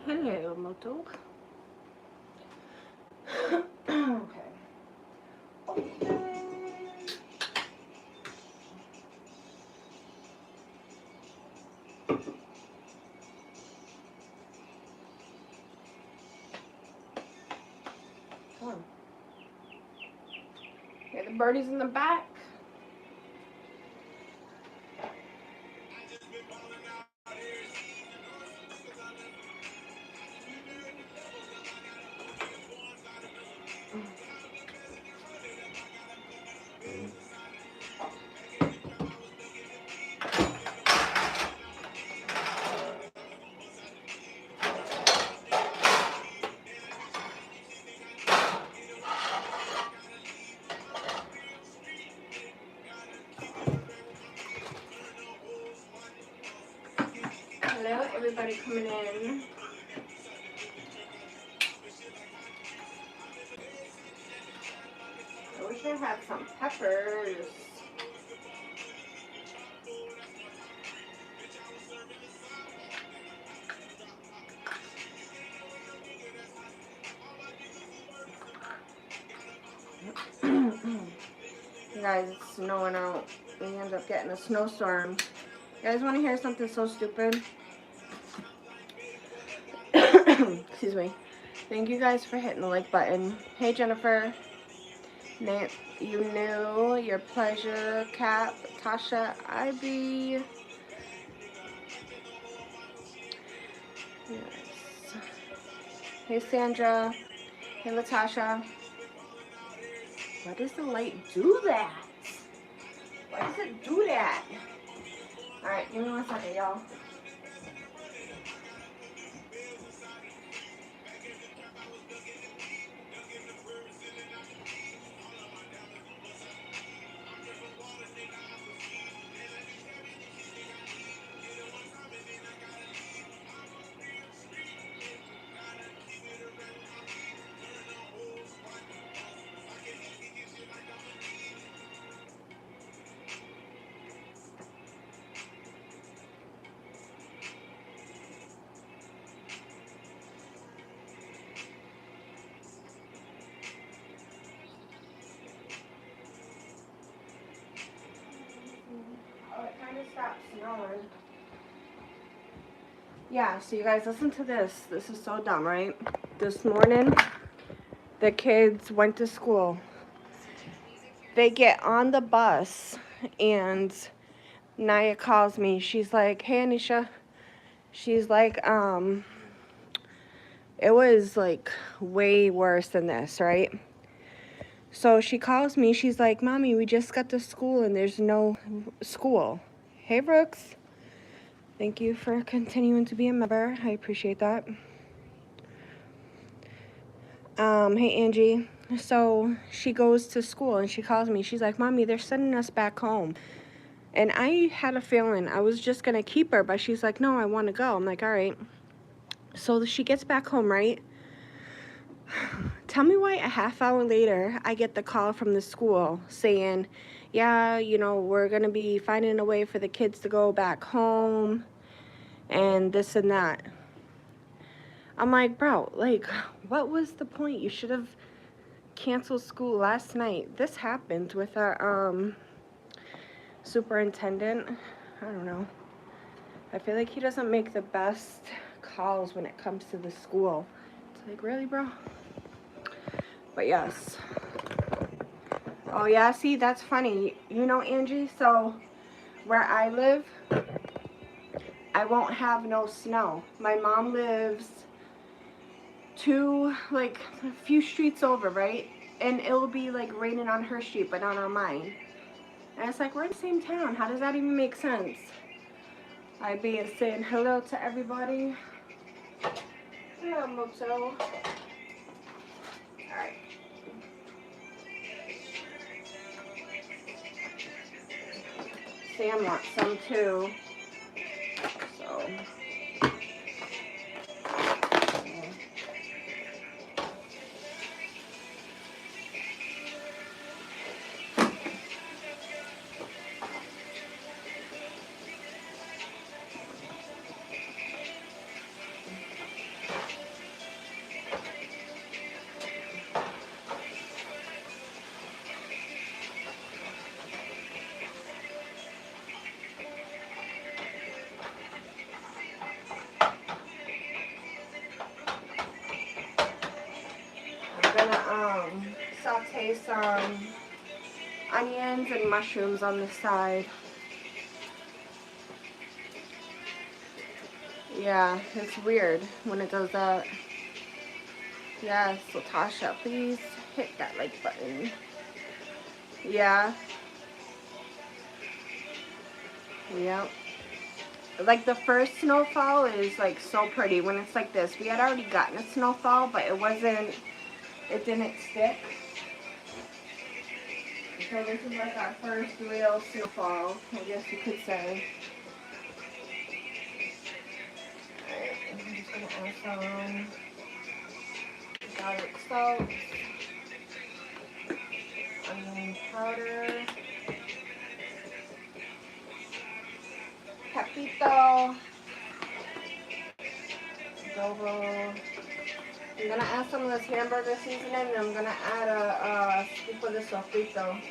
Hello, Moto. Okay. Come on. Okay, the birdie's in the back. Hello, everybody coming in. I wish I had some peppers. You guys, it's snowing out. We end up getting a snowstorm. You guys want to hear something so stupid? Excuse me. Thank you guys for hitting the like button. Hey, Jennifer. Nate, you knew your pleasure. Cap, Tasha, IB. Yes. Hey, Sandra. Hey, Latasha. Why does the light do that? Why does it do that? Alright, give me 1 second, y'all. Oh, it kind of stopped snowing. Yeah, so you guys listen to this. This is so dumb, right? This morning, the kids went to school. They get on the bus, and Naya calls me. She's like, hey, Anisha. She's like, it was like way worse than this, right? So she calls me. She's like, Mommy, we just got to school and there's no school. Hey, Brooks. Thank you for continuing to be a member. I appreciate that. Hey, Angie. So she goes to school and she calls me. She's like, Mommy, they're sending us back home. And I had a feeling I was just going to keep her, but she's like, no, I want to go. I'm like, all right. So she gets back home, right? Tell me why a half hour later, I get the call from the school saying, yeah, you know, we're going to be finding a way for the kids to go back home and this and that. I'm like, bro, like, what was the point? You should have canceled school last night. This happened with our superintendent. I don't know. I feel like he doesn't make the best calls when it comes to the school. It's like, really, bro? But yes. Oh, yeah, see, that's funny. You know, Angie, so where I live, I won't have no snow. My mom lives like, a few streets over, right? And it'll be, like, raining on her street, but not on mine. And it's like, we're in the same town. How does that even make sense? I be saying hello to everybody. Hello, Moto. Alright. Sam wants some too. So. saute some onions and mushrooms on the side. Yeah, it's weird when it does that. Yes, Latasha, please hit that like button. Yeah. Yep. Like the first snowfall is like so pretty when it's like this. We had already gotten a snowfall, but it didn't stick. So this is like our first real snowfall, I guess you could say. Alright, I'm just gonna add some garlic salt, onion powder, pepito, adobo. I'm gonna add some of this hamburger seasoning, and I'm gonna add a scoop of the sofrito.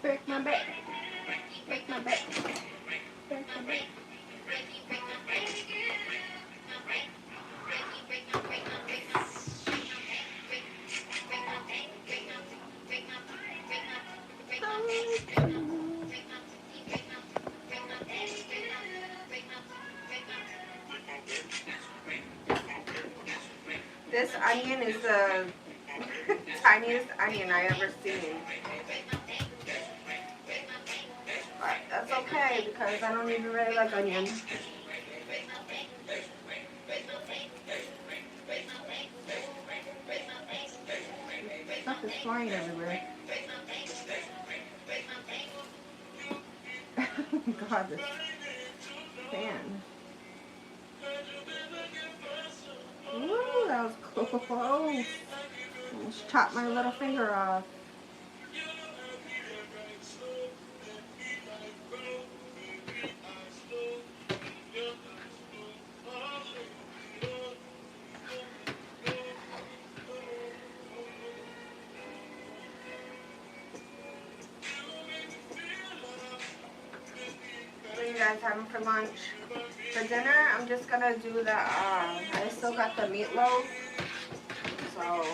Break my back. Break my back. Break my back. This onion is the tiniest onion I ever seen. But that's okay because I don't even really like onion. Stuff is flying everywhere. Oh my god, this fan. Ooh, that was close. Almost chopped my little finger off. What are you guys having for lunch? For dinner, I'm just gonna do the, I still got the meatloaf, so.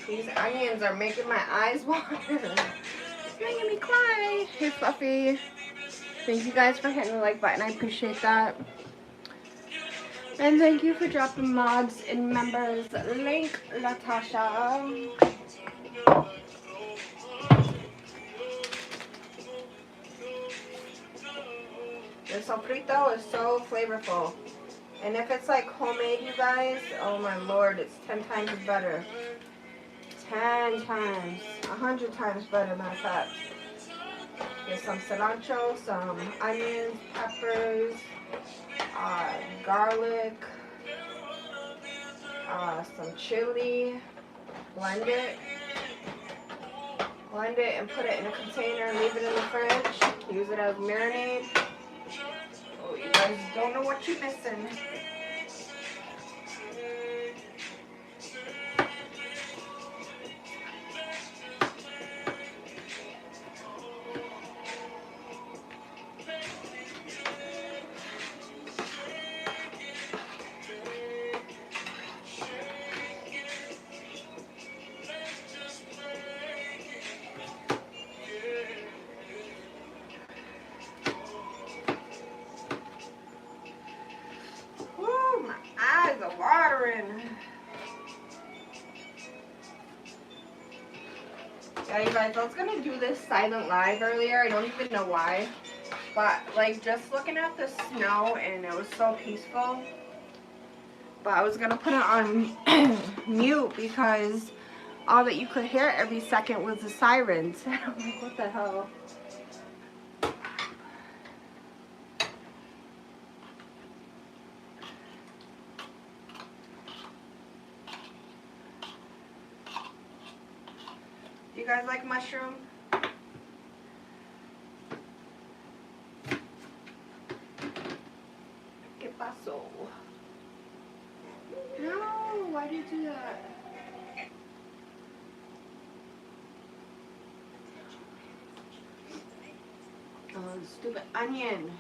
These onions are making my eyes water. It's making me cry. Hey, Fluffy. Thank you guys for hitting the like button. I appreciate that. And thank you for dropping mods and members. Link, Latasha. The sofrito is so flavorful. And if it's like homemade, you guys, oh my lord, it's 10 times better. 10 times, 100 times better, matter of fact. There's some cilantro, some onions, peppers, garlic, some chili. Blend it and put it in a container and leave it in the fridge. Use it as marinade. Oh, you guys don't know what you're missing. siren. Yeah, you guys, I was gonna do this silent live earlier. I don't even know why. But, like, just looking at the snow, and it was so peaceful. But I was gonna put it on mute because all that you could hear every second was the sirens. I'm like, what the hell? Do you guys like mushroom? ¿Qué pasó? No, why did you do that? Oh, stupid onion.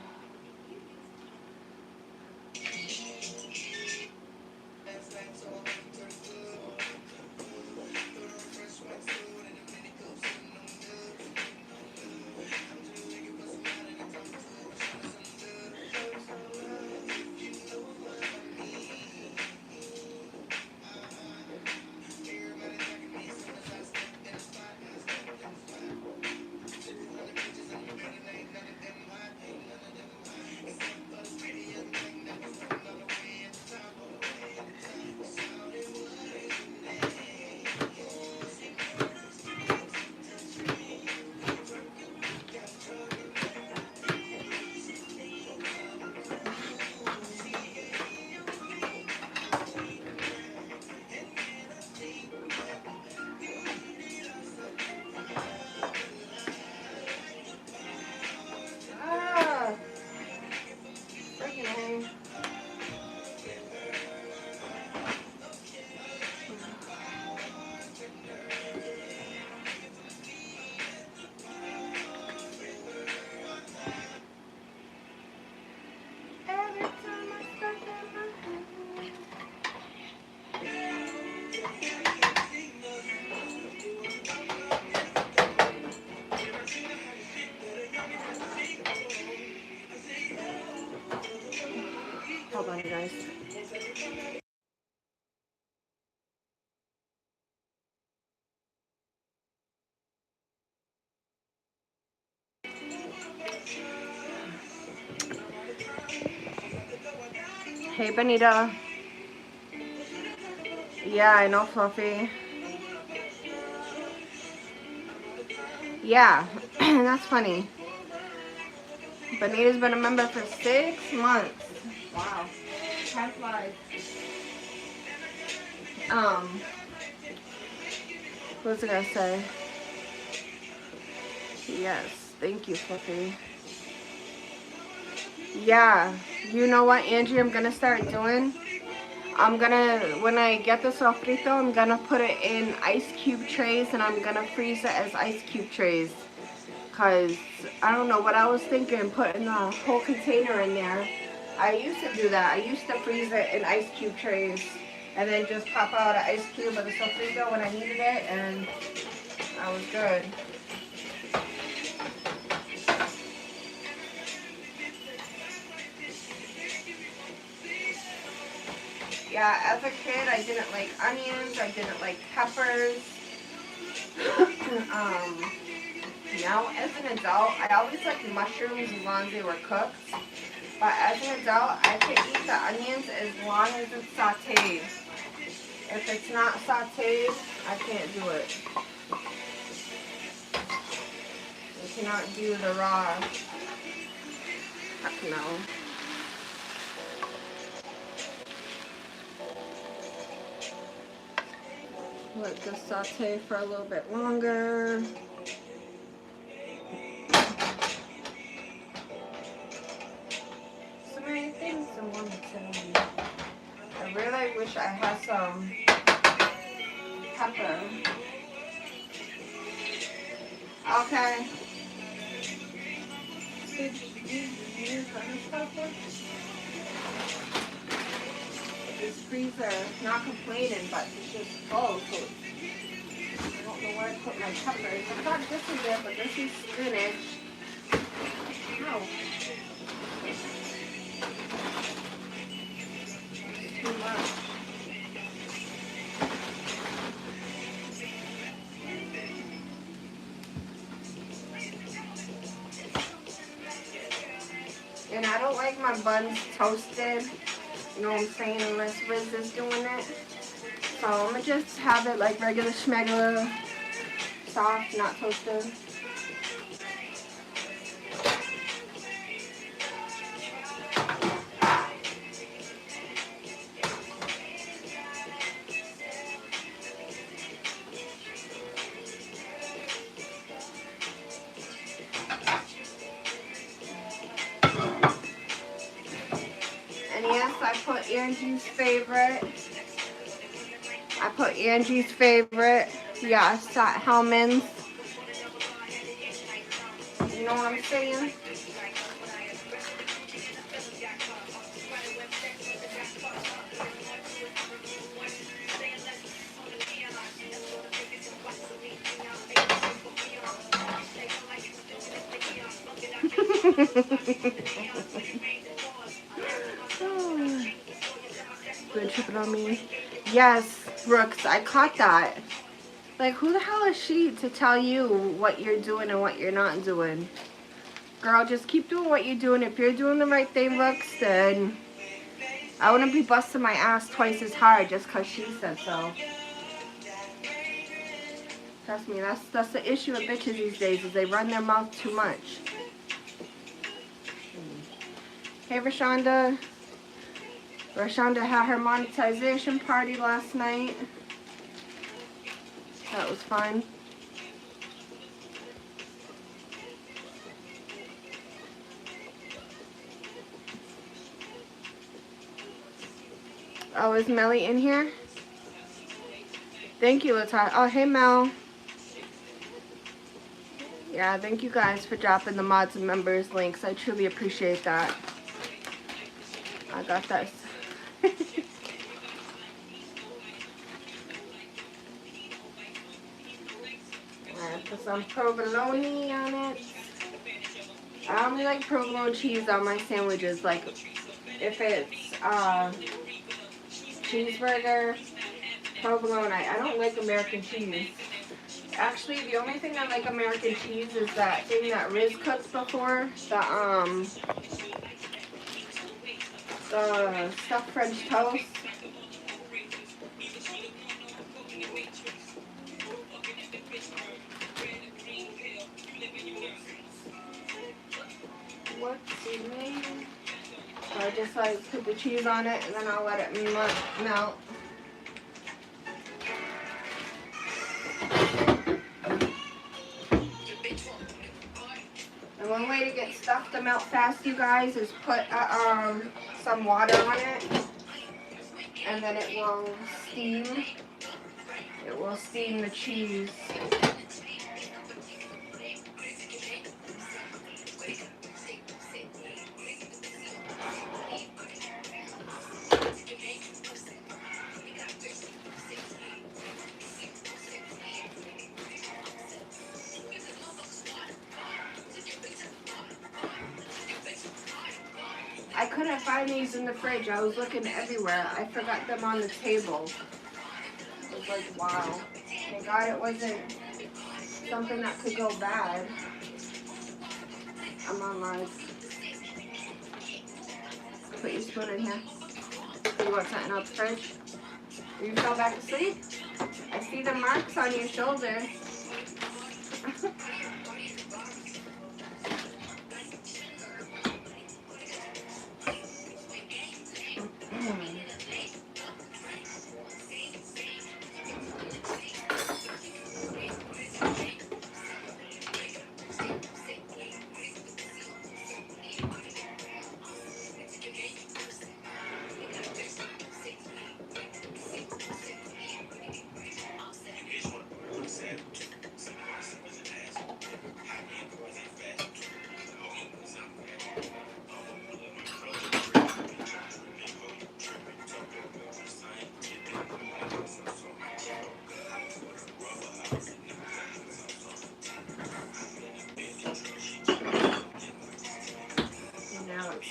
Hold on, you guys. Hey, Benita. Yeah, I know, Fluffy. Yeah, that's funny. Benita's been a member for 6 months. Wow. Time flies. What was I gonna say? Yes, thank you, Fluffy. Yeah, you know what, Angie, I'm gonna start doing? I'm gonna, when I get the sofrito, I'm gonna put it in ice cube trays and I'm gonna freeze it as ice cube trays. Cause I don't know what I was thinking, putting the whole container in there. I used to do that. I used to freeze it in ice cube trays and then just pop out an ice cube of the sofrito when I needed it, and I was good. Yeah, as a kid, I didn't like onions. I didn't like peppers. Now, as an adult, I always liked mushrooms as long as they were cooked. But as an adult, I can eat the onions as long as it's sauteed. If it's not sauteed, I can't do it. I cannot do the raw. Heck no. Let this saute for a little bit longer. So many things I want to tell you. I really wish I had some pepper. Okay. This freezer, not complaining, but it's just full. So I don't know where I put my peppers. I thought this was it, but this is spinach. No. Too much. my buns toasted. You know what I'm saying? Unless Riz is doing it. So I'm gonna just have it like regular schmegular, soft, not toasted. And yes, I put Angie's favorite. Yes, at Hellman's. You know what I'm saying? Good tripping on me. Yes, Brooks, I caught that. Like, who the hell is she to tell you what you're doing and what you're not doing? Girl, just keep doing what you're doing. If you're doing the right thing, Brooks, then I wouldn't be busting my ass twice as hard just because she said so. Trust me, that's the issue with bitches these days, is they run their mouth too much. Hey, Rashonda. Rashonda had her monetization party last night. That was fun. Oh, is Melly in here? Thank you, Latasha. Oh, hey, Mel. Yeah, thank you guys for dropping the mods and members links. I truly appreciate that. I got that. I put some provolone on it. I only like provolone cheese on my sandwiches. Like, if it's cheeseburger, provolone. I don't like American cheese. Actually, the only thing I like American cheese is that thing that Riz cooks before. The stuffed French toast. What's the name? So I just like put the cheese on it and then I'll let it melt. And one way to get stuff to melt fast, you guys, is put some water on it, and then it will steam. It will steam the cheese. I couldn't find these in the fridge. I was looking everywhere. I forgot them on the table. I was like, wow. Thank God it wasn't something that could go bad. I'm on live. Put your spoon in here. You want something out the fridge? You fell back asleep? I see the marks on your shoulder.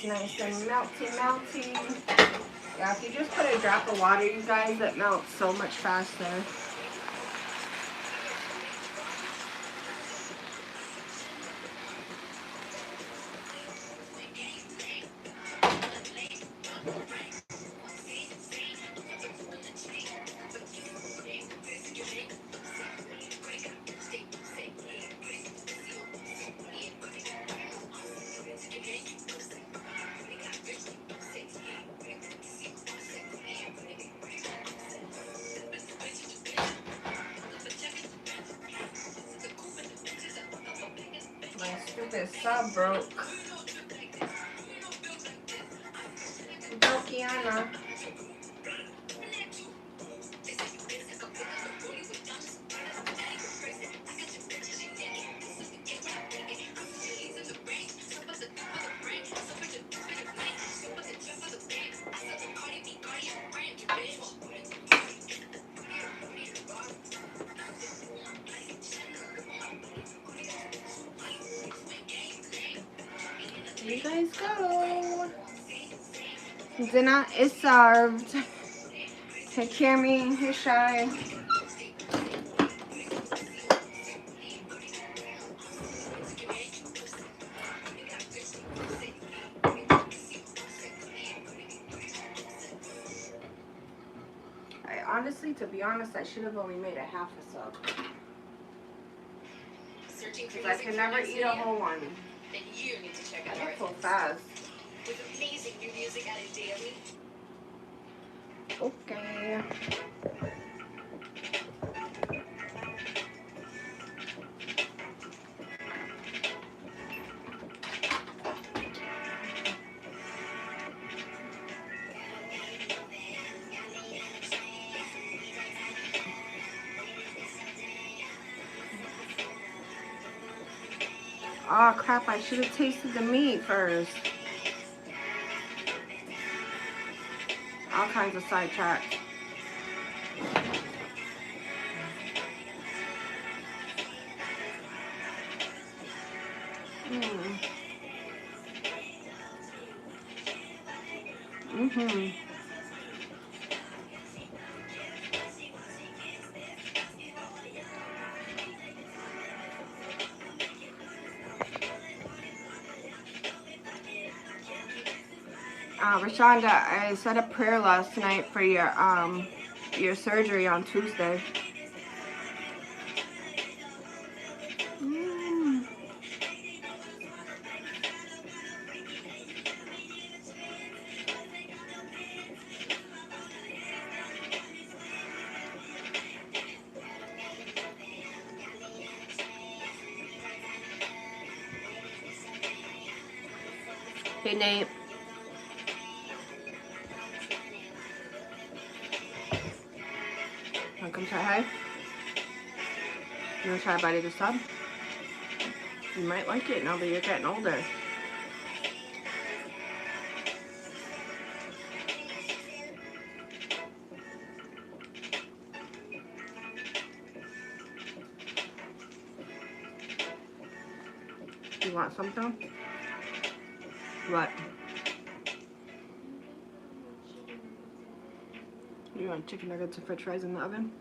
Nice and melty. Yeah, if you just put a drop of water, you guys, it melts so much faster. like this sub broke. Brokiana. You guys go. Dinner is served. Hey, Cammy. Hey, Shy. Honestly, to be honest, I should have only made a half a sub. Because I can never eat a whole one. Then you need to check out our so fast. With amazing new music added daily. Okay. Oh crap, I should have tasted the meat first. All kinds of sidetracks. Rashonda, I said a prayer last night for your surgery on Tuesday. Hey, Nate. Wanna come say hi? You wanna try a bite of the sub? You might like it now that you're getting older. You want something? What? You want chicken nuggets and french fries in the oven?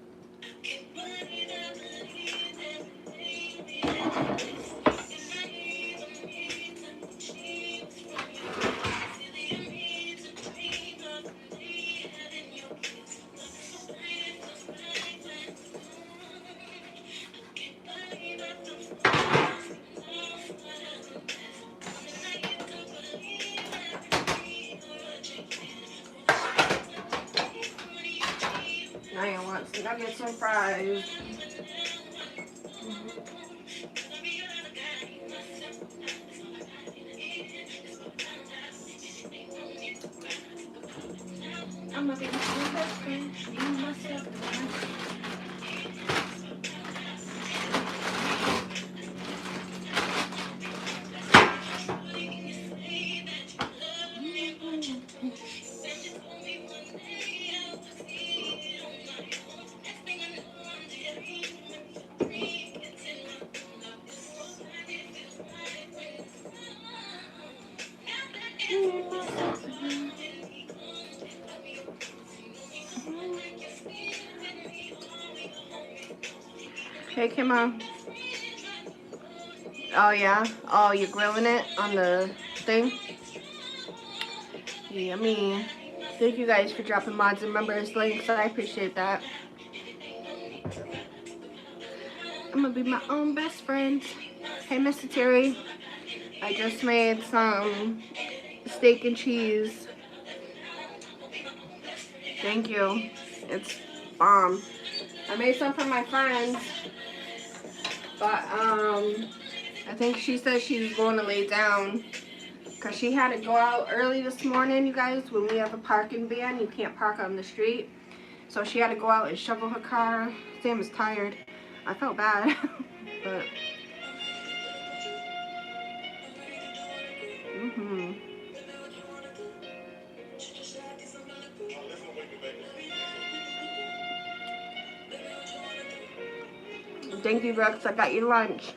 Now you want some nuggets and fries. I'm gonna be my own best friend. You myself. Hey, Kimma. Oh, yeah? Oh, you're grilling it on the thing? Yummy. Thank you guys for dropping mods and members links. I appreciate that. I'm gonna be my own best friend. Hey, Mr. Terry. I just made some steak and cheese. Thank you. It's bomb. I made some for my friends, but I I think she said she was going to lay down because she had to go out early this morning, you guys. When we have a parking ban, you can't park on the street. So she had to go out and shovel her car. Sam was tired. I felt bad. But Thank you, Brooks. I got you lunch.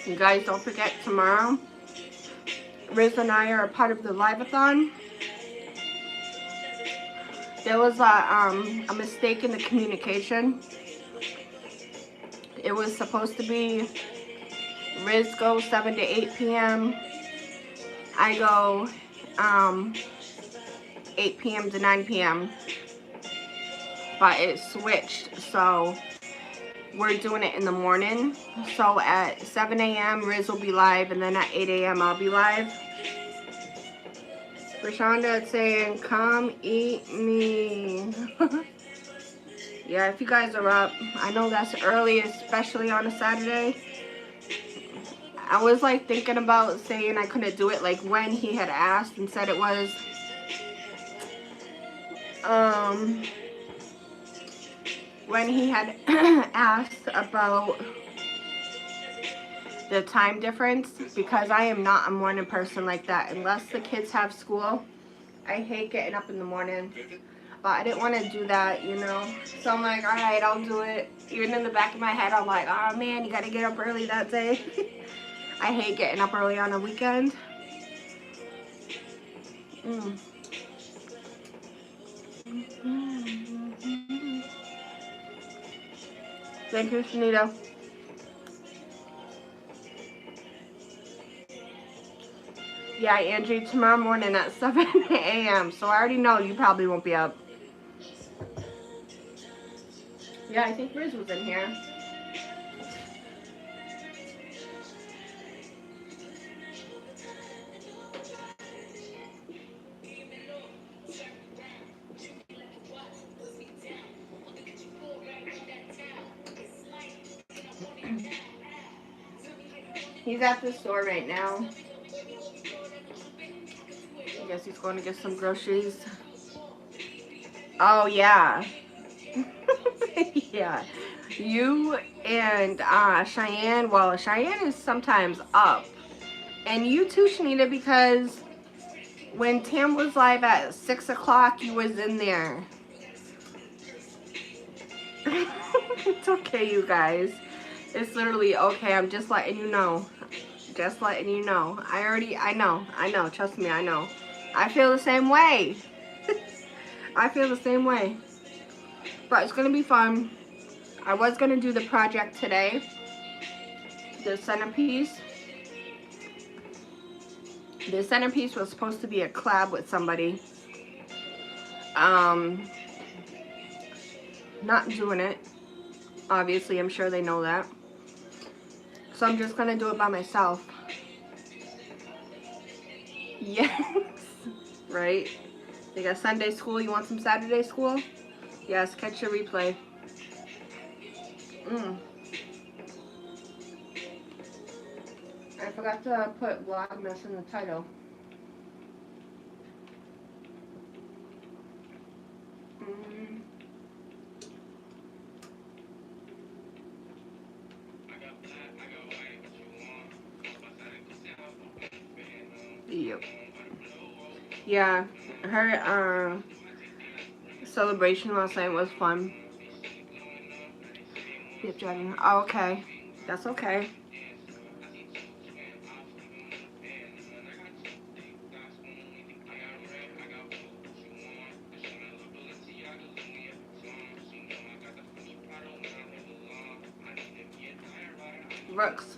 You guys, don't forget tomorrow, Riz and I are a part of the live-a-thon. There was a mistake in the communication. It was supposed to be Riz goes 7 to 8 p.m. I go 8 p.m. to 9 p.m. But it switched, so we're doing it in the morning. So at 7 a.m. Riz will be live, and then at 8 a.m. I'll be live. Rashonda saying, come eat me. Yeah, if you guys are up, I know that's early, especially on a Saturday. I was like thinking about saying I couldn't do it like when he had asked and said it was. When he had asked about the time difference, because I am not a morning person like that. Unless the kids have school, I hate getting up in the morning. But I didn't want to do that, you know. So I'm like, alright, I'll do it. Even in the back of my head, I'm like, oh man, you got to get up early that day. I hate getting up early on a weekend. Thank you, Shanita. Yeah, Angie, tomorrow morning at 7 a.m. So I already know you probably won't be up. Yeah, I think Riz was in here. He's at the store right now. I guess he's going to get some groceries. Oh, yeah. Yeah. You and Cheyenne, well, Cheyenne is sometimes up. And you too, Shanita, because when Tam was live at 6 o'clock, you was in there. It's okay, you guys. It's literally okay. I'm just letting you know. Just letting you know. I know. Trust me, I know. I feel the same way. I feel the same way. But it's going to be fun. I was going to do the project today. The centerpiece. The centerpiece was supposed to be a collab with somebody. Not doing it. Obviously, I'm sure they know that. So I'm just going to do it by myself. Yes. Right? They got Sunday school. You want some Saturday school? Yes, catch your replay. I forgot to put VLOGMAS in the title. Yep. Yeah, her celebration last night was fun. Yep, dragging. Oh, okay. That's okay. Brooks.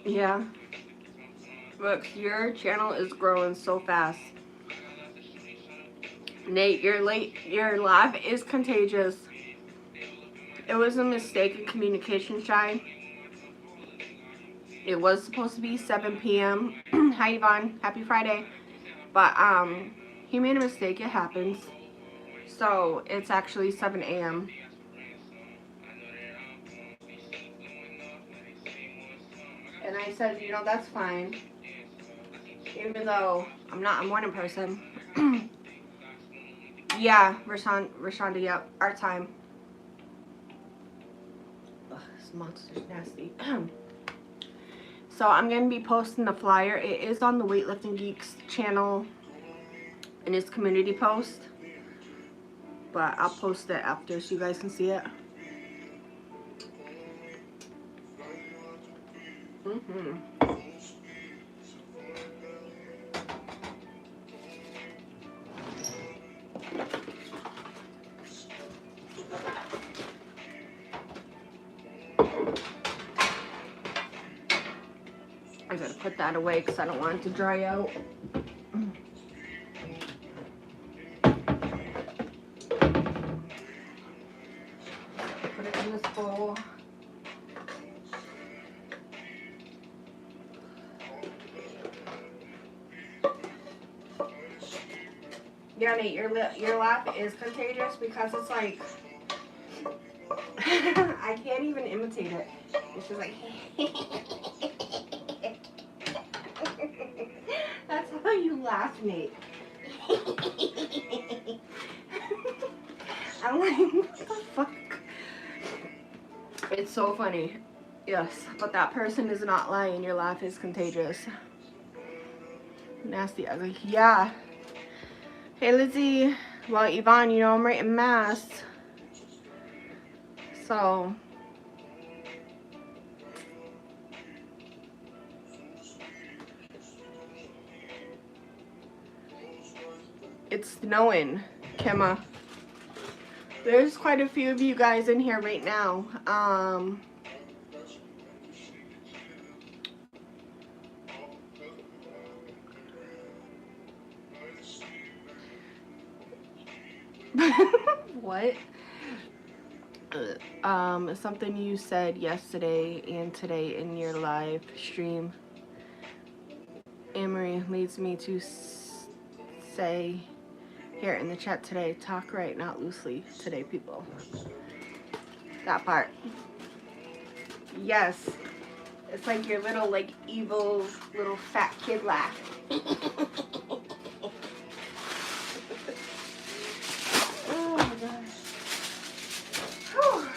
Yeah. Brooks, your channel is growing so fast. Nate, your live is contagious. It was a mistake in communication, Shy. It was supposed to be 7 p.m. Hi, Yvonne. Happy Friday. But he made a mistake. It happens. So it's actually 7 a.m. And I said, you know, that's fine. Even though I'm not a morning person. Yeah, Rashonda, yep, our time. Ugh, this monster's nasty. So I'm going to be posting the flyer. It is on the Weightlifting Geeks channel in his community post. But I'll post it after so you guys can see it. I gotta put that away because I don't want it to dry out. Put it in this bowl. Yeah, Nate, your laugh is contagious because it's like I can't even imitate it. It's just like that's how you laugh, Nate. I'm like, what the fuck? It's so funny. Yes, but that person is not lying. Your laugh is contagious. Nasty, ugly. Yeah. Hey, Lizzie. Well, Yvonne, you know I'm writing mass. So. It's snowing, Kemma. There's quite a few of you guys in here right now. What? Something you said yesterday and today in your live stream, Amory, leads me to say here in the chat today, talk right, not loosely today, people. That part. Yes. It's like your little, like, evil little fat kid laugh. Oh my gosh. Whew.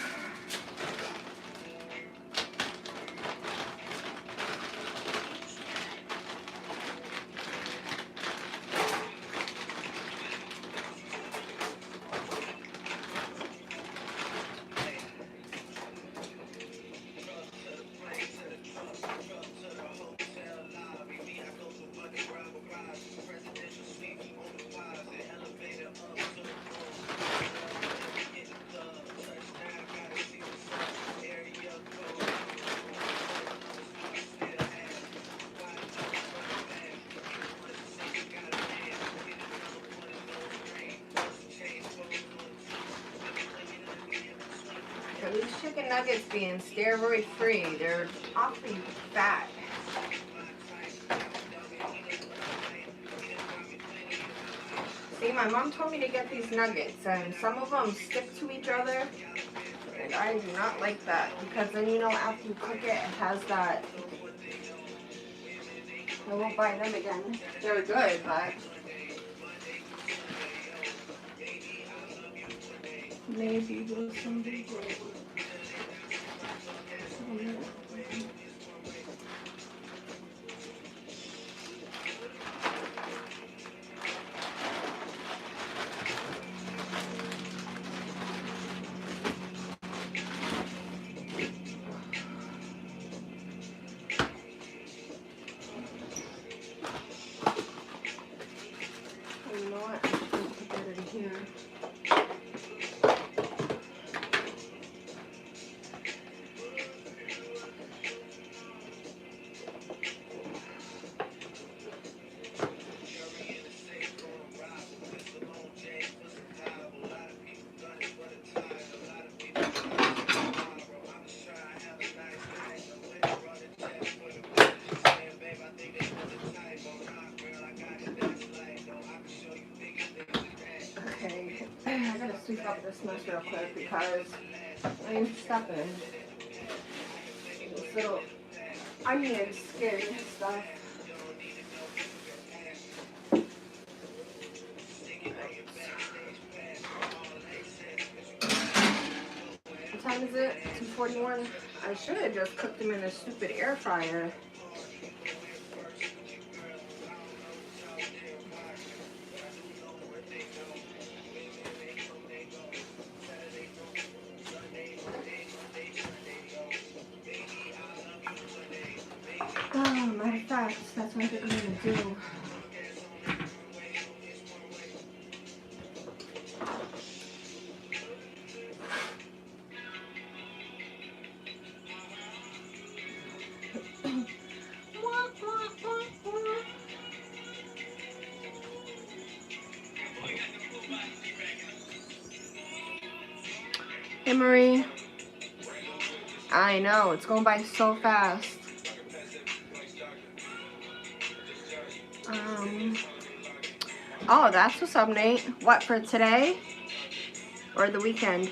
These chicken nuggets being steroid free, they're awfully fat. See, my mom told me to get these nuggets, and some of them stick to each other, and I do not like that, because then, you know, after you cook it, it has that. I won't buy them again. They're good, but maybe with some people. You know what? I'm just gonna put that in here. out this mess real quick because I'm stepping this little onion skin stuff. What time is it? 2:41. I should have just cooked them in a stupid air fryer. Oh, matter of fact, that's what I'm gonna do. Hey Marie, I know, it's going by so fast. Oh, that's what's up, Nate. What, for today? Or the weekend?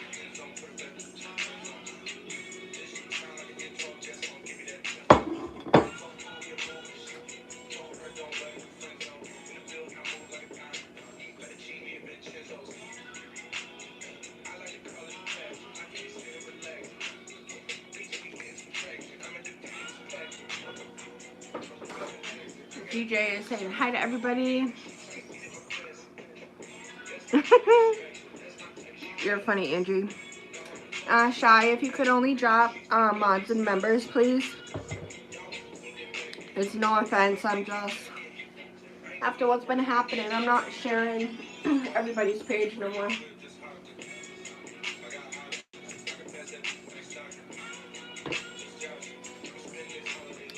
DJ is saying hi to everybody. You're funny, Angie. Shy, if you could only drop mods and members, please. It's no offense, I'm just, after what's been happening, I'm not sharing everybody's page no more.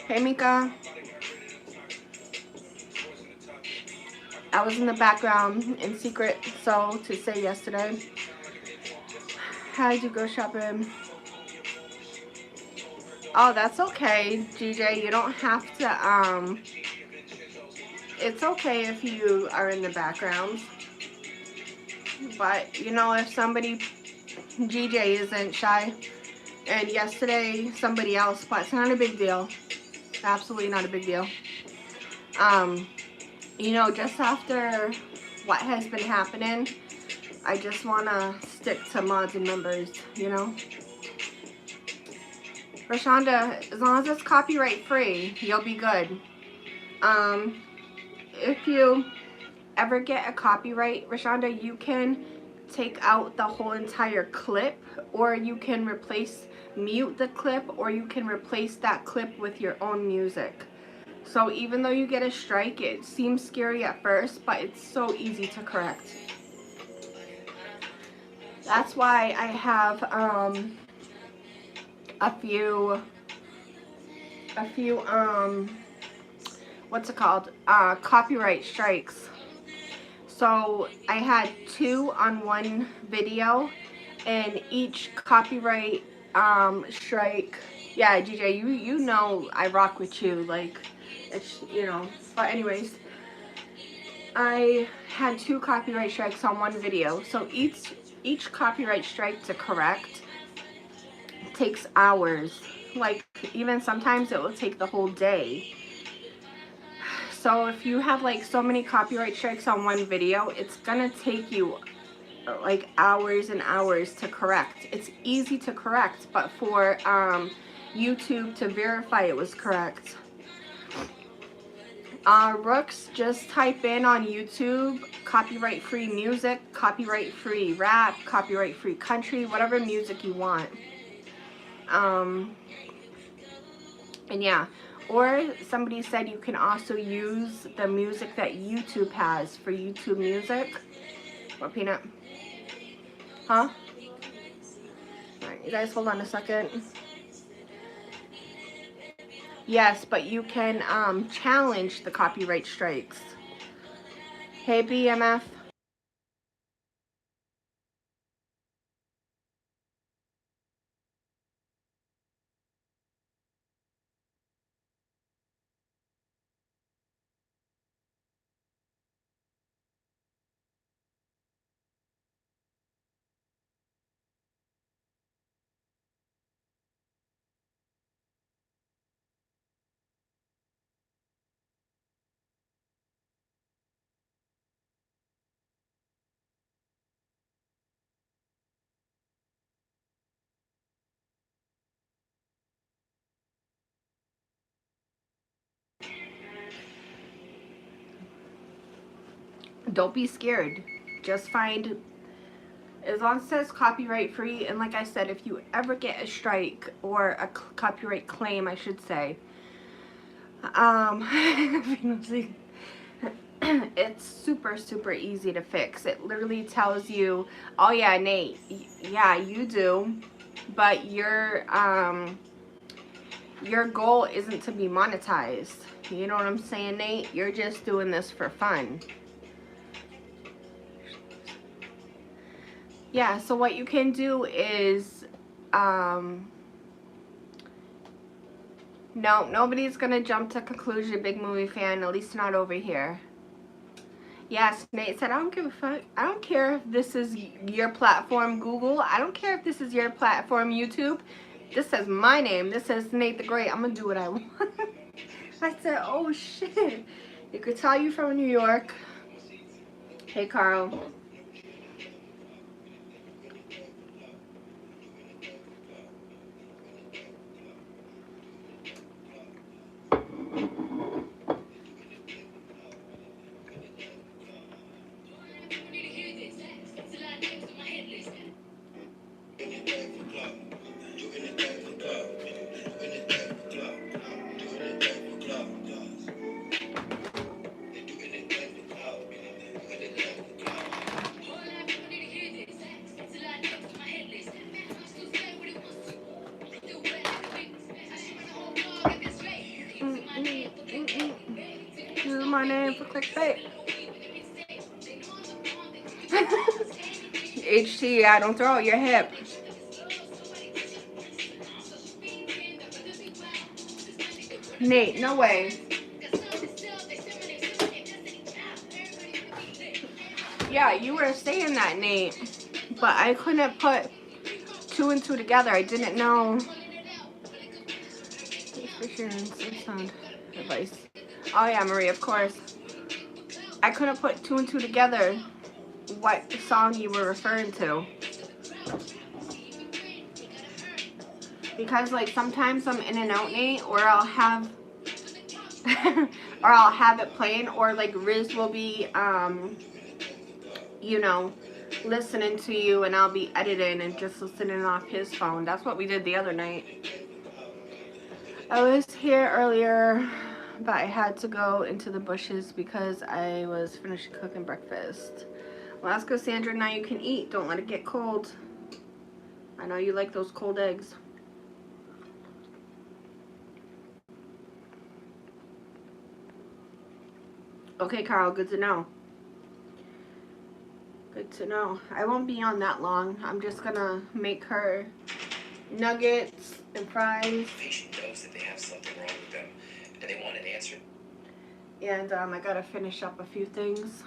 Hey, Mika. I was in the background in secret, so to say yesterday. How'd you go shopping? Oh, that's okay, DJ. You don't have to, it's okay if you are in the background. But, you know, if somebody, GJ isn't Shy, and yesterday somebody else, but it's not a big deal. Absolutely not a big deal. You know, just after what has been happening, I just want to stick to mods and members, you know. Rashonda, as long as it's copyright free, you'll be good. If you ever get a copyright, Rashonda, you can take out the whole entire clip, or you can mute the clip, or you can replace that clip with your own music. So even though you get a strike, it seems scary at first, but it's so easy to correct. That's why I have a few what's it called? Copyright strikes. So I had 2 on one video, and each copyright strike. Yeah, DJ, you know I rock with you, like, it's, you know. But anyways, I had 2 copyright strikes on one video. So each copyright strike to correct takes hours. Like, even sometimes it will take the whole day. So if you have like so many copyright strikes on one video, it's gonna take you like hours and hours to correct. It's easy to correct, but for YouTube to verify it was correct. Rooks, just type in on YouTube copyright free music, copyright free rap, copyright free country, whatever music you want. And yeah, or somebody said you can also use the music that YouTube has for YouTube Music. What, Peanut? Huh? Alright, you guys hold on a second. Yes, but you can challenge the copyright strikes. Hey, BMF. Don't be scared. Just find, as long as it says copyright free, and like I said, if you ever get a strike or a copyright claim, I should say, it's super easy to fix. It literally tells you, oh yeah, Nate, yeah, you do, but your goal isn't to be monetized. You know what I'm saying, Nate? You're just doing this for fun. Yeah, so what you can do is, no, nobody's gonna jump to conclusion, big movie fan, at least not over here. Yes, Nate said, I don't give a fuck. I don't care if this is your platform, Google. I don't care if this is your platform, YouTube. This says my name. This says Nate the Great. I'm gonna do what I want. I said, oh shit. You could tell you from New York. Hey, Carl. Use my name for clickbait. HT, I don't throw out your hip. Nate, no way. Yeah, you were saying that, Nate. But I couldn't put 2 and 2 together. I didn't know. Sound advice. Oh yeah, Marie, of course. I couldn't put 2 and 2 together. What song you were referring to? Because like sometimes I'm in and out, Nate, or I'll have it playing, or like Riz will be you know, listening to you, and I'll be editing and just listening off his phone. That's what we did the other night. I was here earlier, but I had to go into the bushes because I was finishing cooking breakfast. Well, let's go, Sandra. Now you can eat. Don't let it get cold. I know you like those cold eggs. Okay, Carl, good to know. Good to know. I won't be on that long. I'm just gonna make her nuggets and fries. The patient knows that they have something wrong with them, and they want an answer. And I gotta finish up a few things.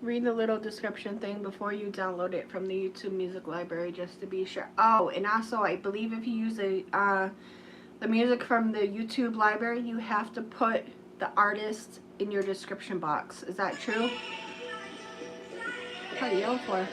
Read the little description thing before you download it from the YouTube music library, just to be sure. Oh, and also I believe if you use the music from the YouTube library, you have to put the artist in your description box. Is that true? What are you yelling for?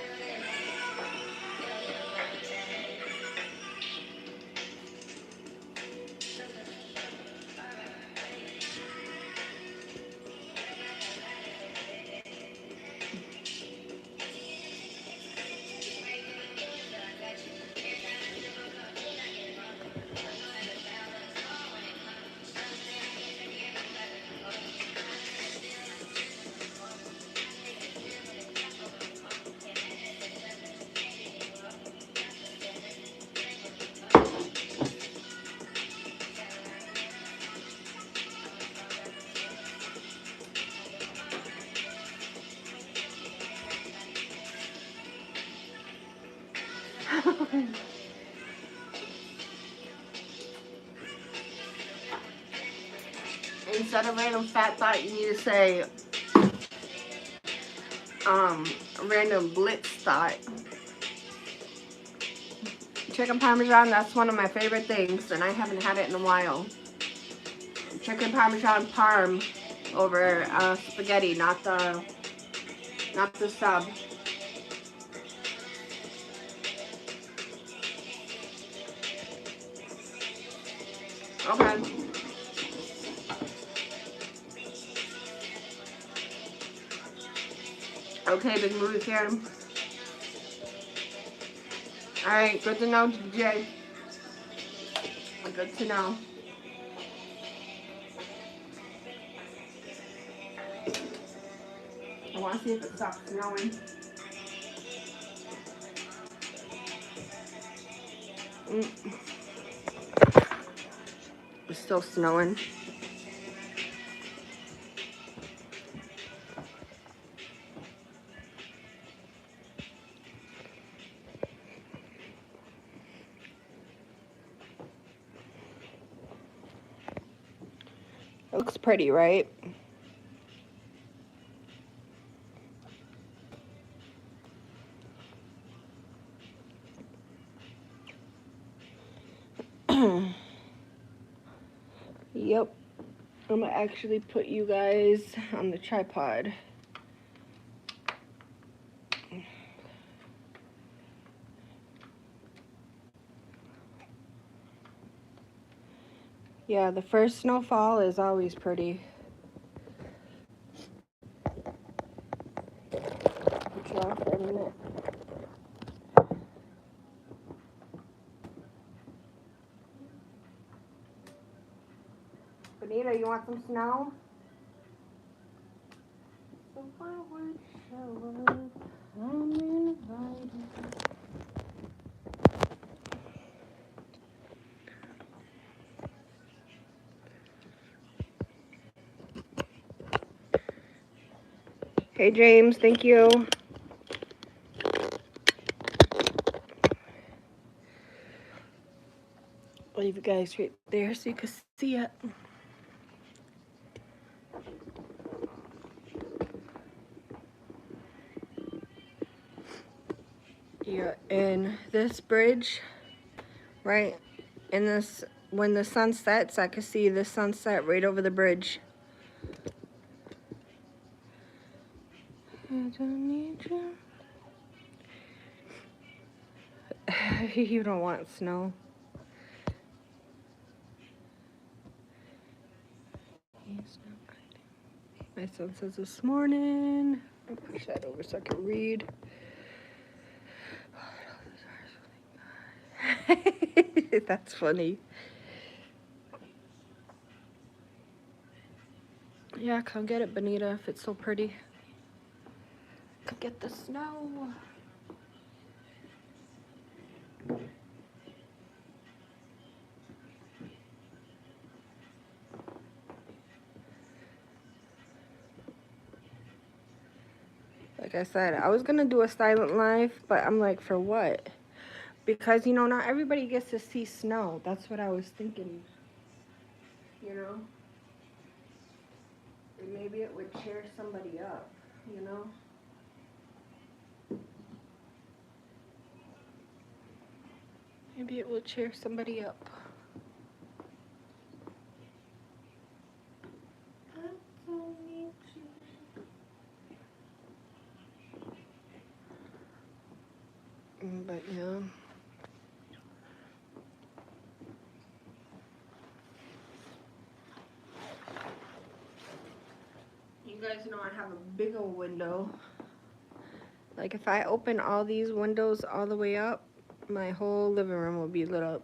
Instead of random fat thought, you need to say random blitz thought. Chicken parmesan, that's one of my favorite things, and I haven't had it in a while. Chicken parmesan parm over spaghetti, not the sub. Okay. Okay, big movie fan. Alright, good to know, DJ. Good to know. I want to see if it stops snowing. It's still snowing. It looks pretty, right? Yep. I'm gonna actually put you guys on the tripod. Yeah, the first snowfall is always pretty. Put you off for a minute. Bonita, you want some snow? So I would show up. I'm invited. Hey James, thank you. I'll leave you guys right there so you can see it. Yeah, and this bridge, right, in this, when the sun sets, I can see the sunset right over the bridge. I don't need you. You don't want snow. My son says this morning. I'll push that over so I can read. That's funny. Yeah, come get it, Bonita, if it's so pretty. Come get the snow. Like I said, I was gonna do a silent live, but I'm like, for what? Because, you know, not everybody gets to see snow. That's what I was thinking. You know? And maybe it would cheer somebody up, you know? Maybe it will cheer somebody up. But yeah. You guys know I have a big old window. Like if I open all these windows all the way up, my whole living room will be lit up.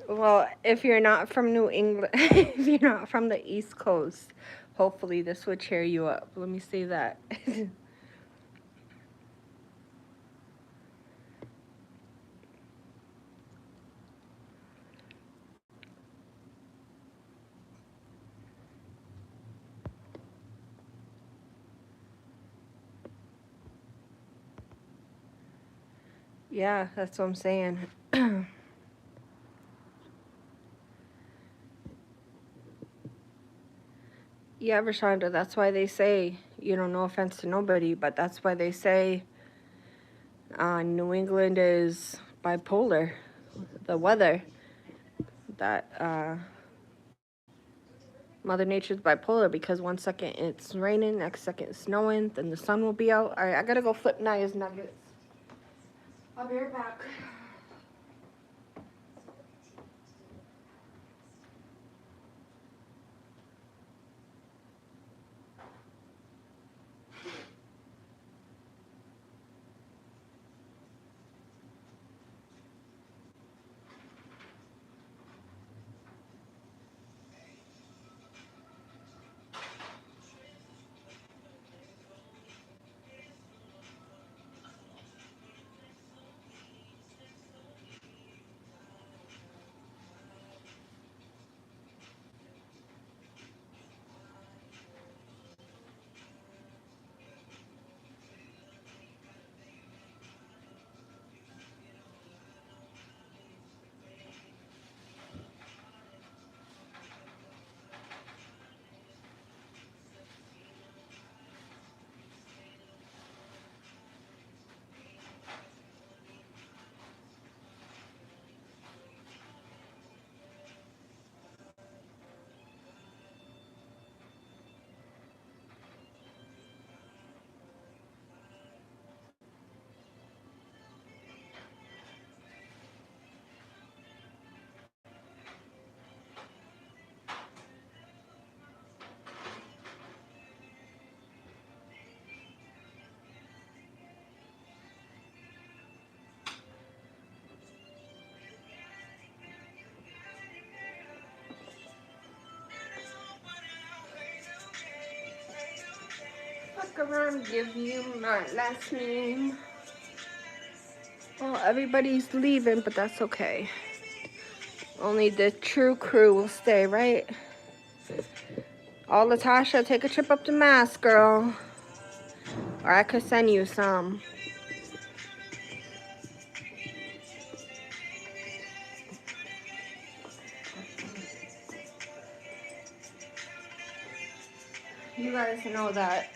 Well, if you're not from New England, if you're not from the East Coast, hopefully this would cheer you up. Let me say that. Yeah, that's what I'm saying. Yeah, Rashonda, that's why they say, you know, no offense to nobody, but that's why they say New England is bipolar, the weather. That Mother Nature's bipolar, because one second it's raining, next second it's snowing, then the sun will be out. All right, I gotta go flip Naya's nuggets. I'll be right back. fuck around, give you my last name. Well, everybody's leaving, but that's okay. Only the true crew will stay, right? Oh, Latasha, take a trip up to Mass, girl. Or I could send you some. You guys know that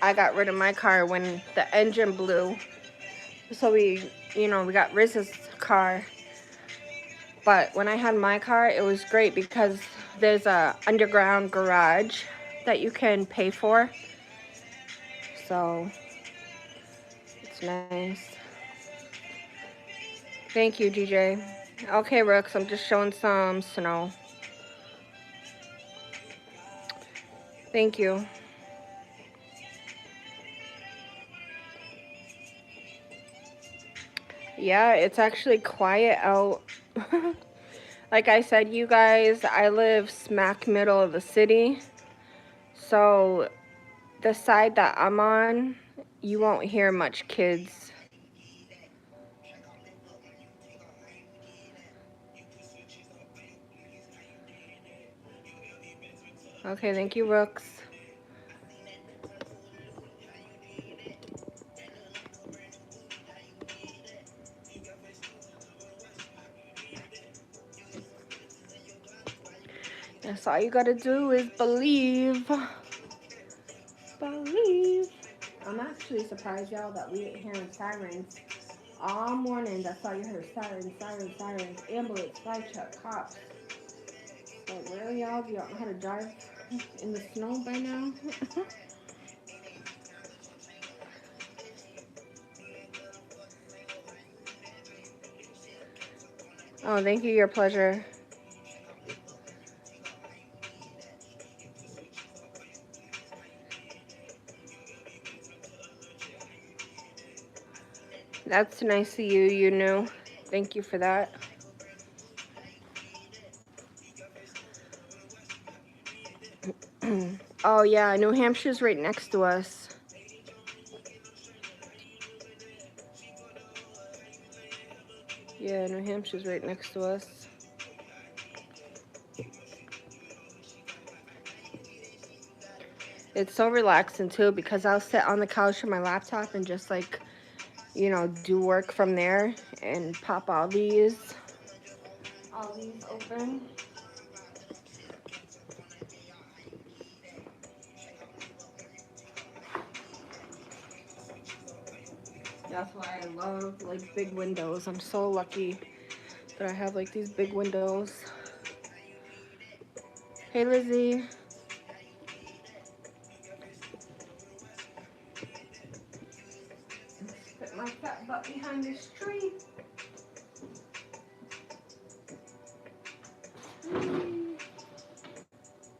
I got rid of my car when the engine blew. So we got Riz's car. But when I had my car, it was great because there's a underground garage that you can pay for. So it's nice. Thank you, DJ. Okay, Rooks, I'm just showing some snow. Thank you. Yeah, it's actually quiet out. Like I said, you guys, I live smack middle of the city. So the side that I'm on, you won't hear much kids. Okay, thank you, Rooks. That's all you gotta do is believe. Believe. I'm actually surprised, y'all, that we ain't hearing sirens all morning. That's all you heard. Sirens, sirens, sirens. Ambulance, fire truck, cops. Like, really, y'all? Do y'all know how to drive in the snow by now? Oh, thank you. Your pleasure. That's nice of you, you knew. Thank you for that. Oh, yeah, New Hampshire's right next to us. Yeah, New Hampshire's right next to us. It's so relaxing, too, because I'll sit on the couch with my laptop and just, like, do work from there and pop all these open. That's why I love, like, big windows. I'm so lucky that I have, like, these big windows. Hey, Lizzie. Put my fat butt behind this tree.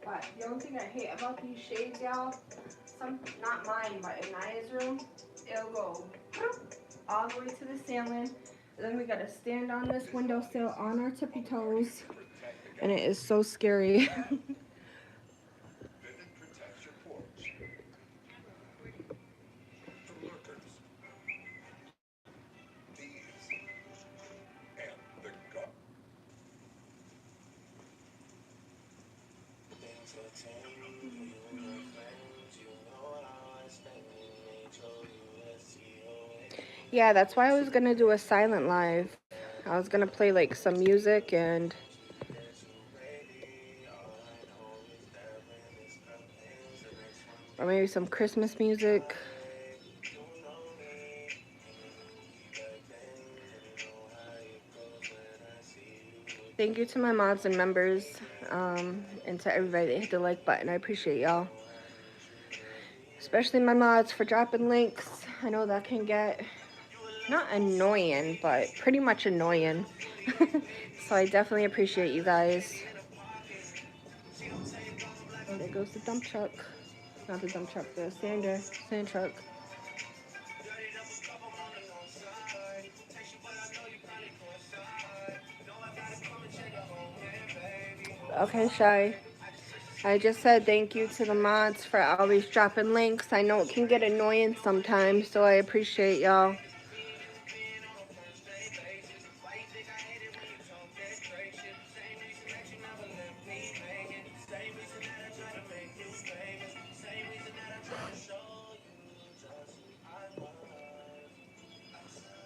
But the only thing I hate about these shades, y'all, not mine, but in Naya's room, it'll go all the way to the ceiling. And then we gotta stand on this windowsill on our tippy toes. And it is so scary. Yeah, that's why I was gonna do a silent live. I was gonna play like some music and or maybe some Christmas music. Thank you to my mods and members, and to everybody that hit the like button. I appreciate y'all. Especially my mods for dropping links. I know that can get not annoying, but pretty much annoying. So I definitely appreciate you guys. Oh, there goes the dump truck. Not the dump truck, the sand truck. Okay, Shy. I just said thank you to the mods for always dropping links. I know it can get annoying sometimes, so I appreciate y'all.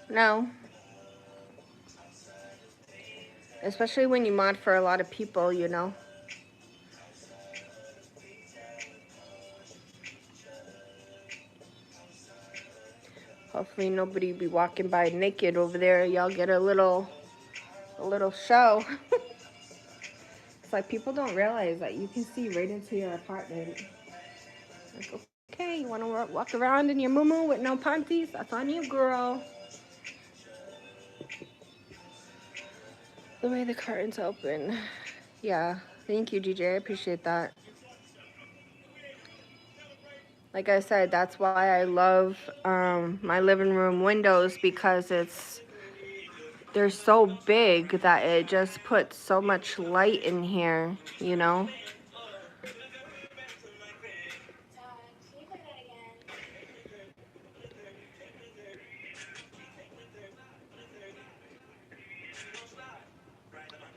No. Especially when you mod for a lot of people, you know. Hopefully nobody be walking by naked over there. Y'all get a little show. It's like people don't realize that you can see right into your apartment. Like, okay, you want to walk around in your muumuu with no panties? That's on you, girl. The way the curtains open. Yeah, thank you, DJ. I appreciate that. Like I said, that's why I love my living room windows, because they're so big that it just puts so much light in here, you know?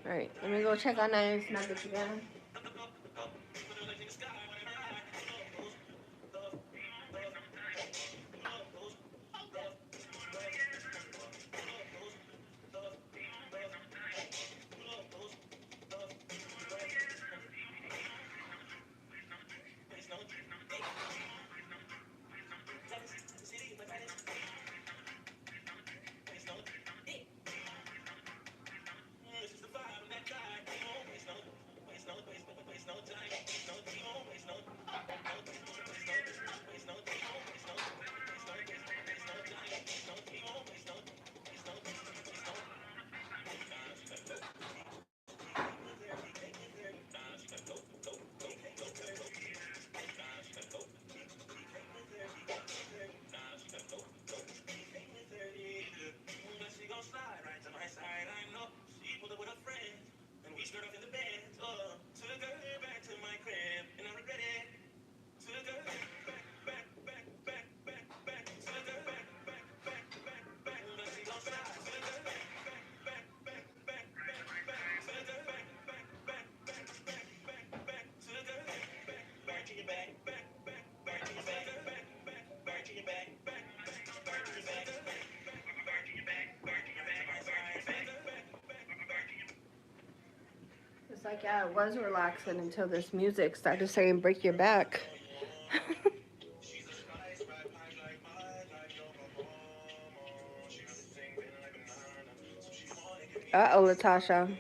Alright, let me go check on those nuggets again. It's like, yeah, it was relaxing until this music started saying break your back. Uh-oh, Latasha.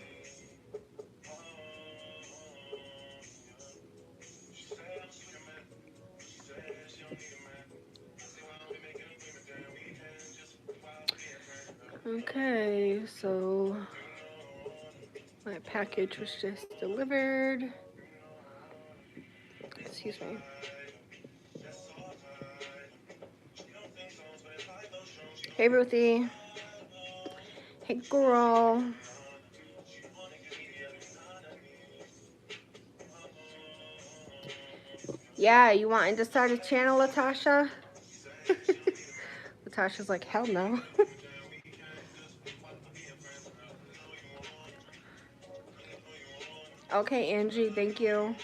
Okay, so my package was just delivered. Excuse me. Hey, Ruthie. Hey, girl. Yeah, you wanting to start a channel, Latasha? Latasha's like, hell no. Okay, Angie, thank you.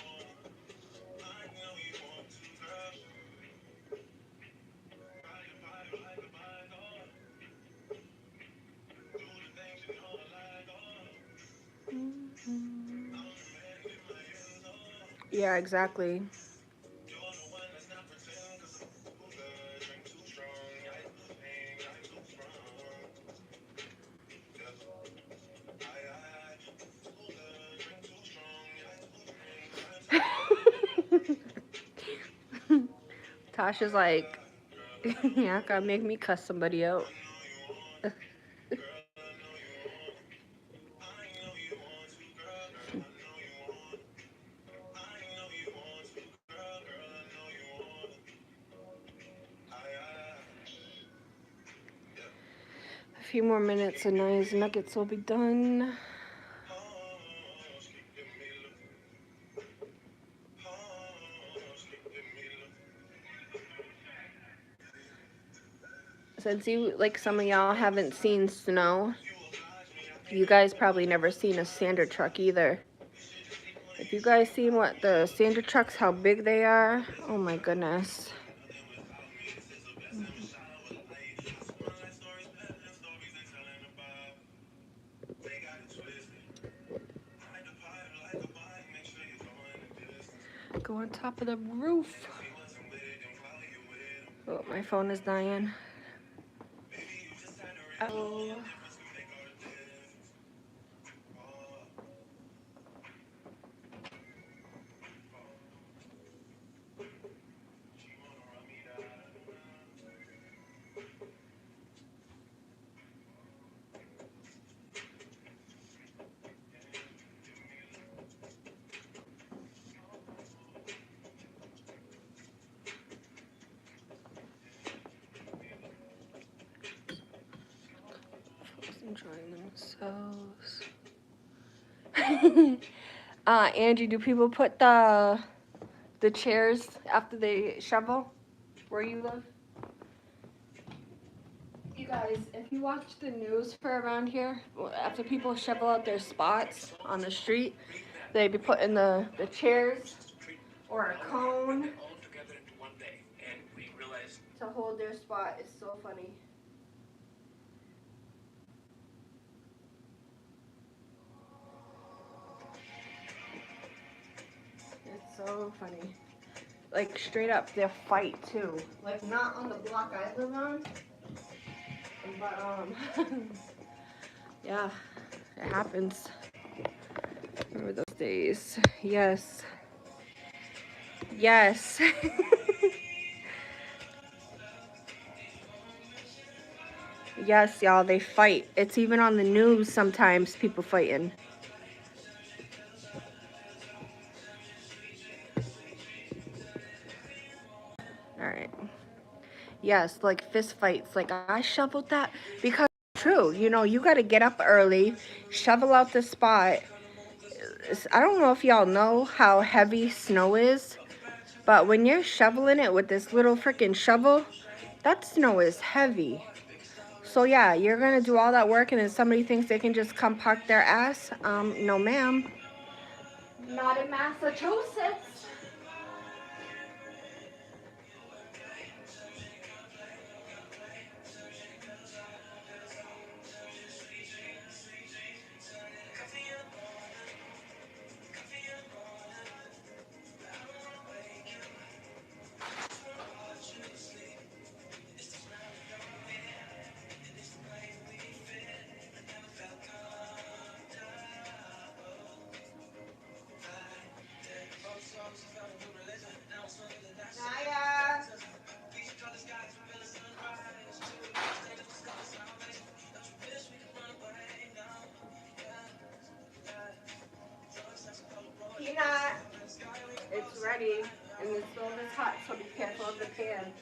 Yeah, exactly. Tasha's like, yeah, gotta make me cuss somebody out. A few more minutes and those nuggets will be done. Since you, like some of y'all haven't seen snow, you guys probably never seen a sander truck either. If you guys seen what the sander trucks, how big they are, oh my goodness. Go on top of the roof. Oh, my phone is dying. Oh. Enjoying themselves. Angie, do people put the chairs after they shovel where you live? You guys, if you watch the news for around here, after people shovel out their spots on the street, they be putting the chairs or a cone all together into one day, and we realized to hold their spot. It's so funny. It's so funny. Like straight up, they'll fight too. Like not on the block I live on, but yeah, it happens. Remember those days? Yes. Yes. Yes, y'all, they fight. It's even on the news sometimes, people fighting. Alright. Yes, like fist fights. Like, I shoveled that because it's true. You know, you got to get up early, shovel out the spot. I don't know if y'all know how heavy snow is, but when you're shoveling it with this little freaking shovel, that snow is heavy. So yeah, you're gonna do all that work and then somebody thinks they can just come park their ass. No ma'am. Not in Massachusetts. Peanut. It's ready. And the stove is hot, so be careful of the pan.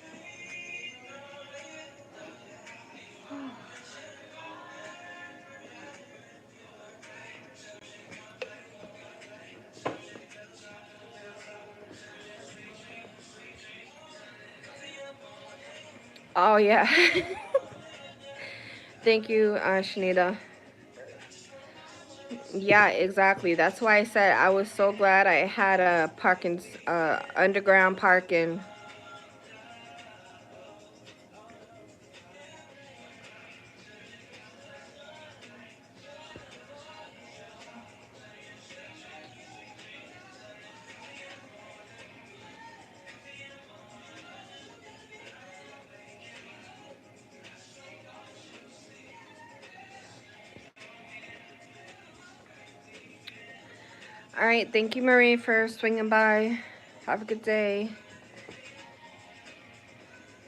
Oh yeah. Thank you, Shanita. Yeah, exactly. That's why I said I was so glad I had a parking, underground parking. All right, thank you, Marie, for swinging by. Have a good day.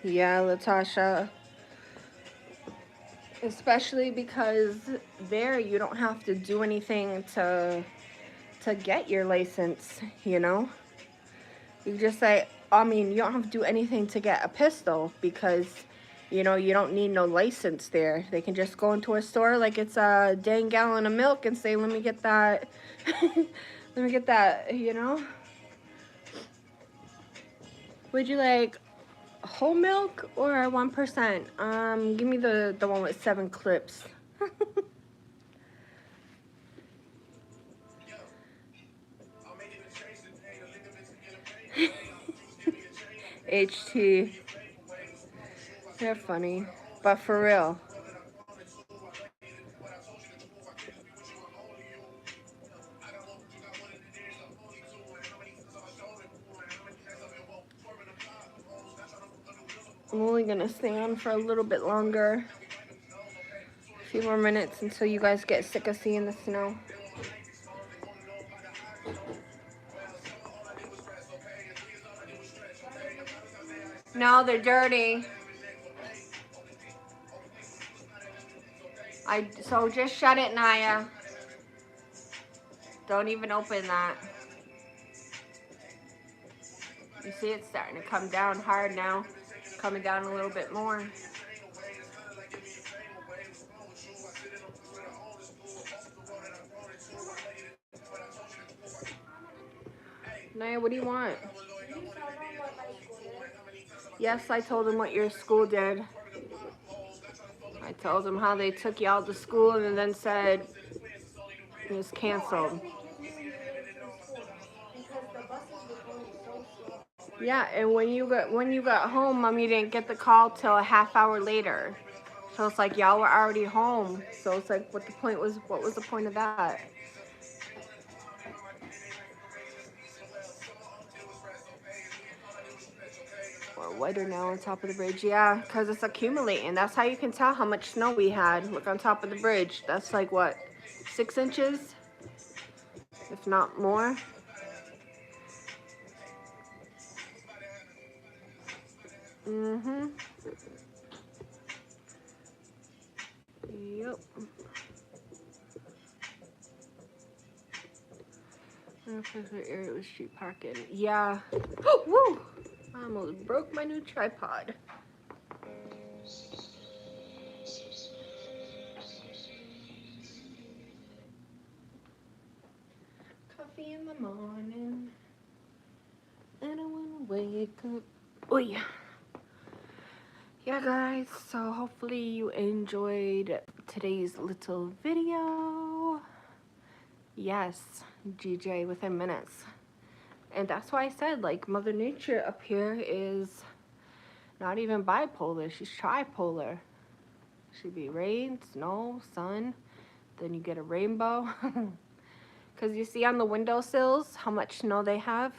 Yeah, Latasha. Especially because there you don't have to do anything to get your license, you know? You just say, I mean, you don't have to do anything to get a pistol because, you know, you don't need no license there. They can just go into a store like it's a dang gallon of milk and say, let me get that, let me get that, you know? Would you like whole milk or 1%? Give me the one with 7 clips. HT. They're funny, but for real. I'm only gonna stay on for a little bit longer. A few more minutes until you guys get sick of seeing the snow. No, they're dirty. So just shut it, Naya. Don't even open that. You see it's starting to come down hard now. Coming down a little bit more. Naya, what do you want? Yes, I told him what your school did. I told him how they took you out to school and then said it was canceled. Yeah, and when you got home, Mommy didn't get the call till a half hour later. So it's like y'all were already home. So it's like what was the point of that? Or whiter now on top of the bridge. Yeah, because it's accumulating. That's how you can tell how much snow we had. Look on top of the bridge. That's like what, 6 inches? If not more. Mm-hmm. Yep. Area was street parking. Yeah. Woo! I almost broke my new tripod. Coffee in the morning. I don't want to wake up. Oh yeah. Yeah, guys. So hopefully you enjoyed today's little video. Yes, GJ within minutes. And that's why I said, like, Mother Nature up here is not even bipolar. She's tripolar. She'd be rain, snow, sun. Then you get a rainbow. Because you see on the windowsills how much snow they have?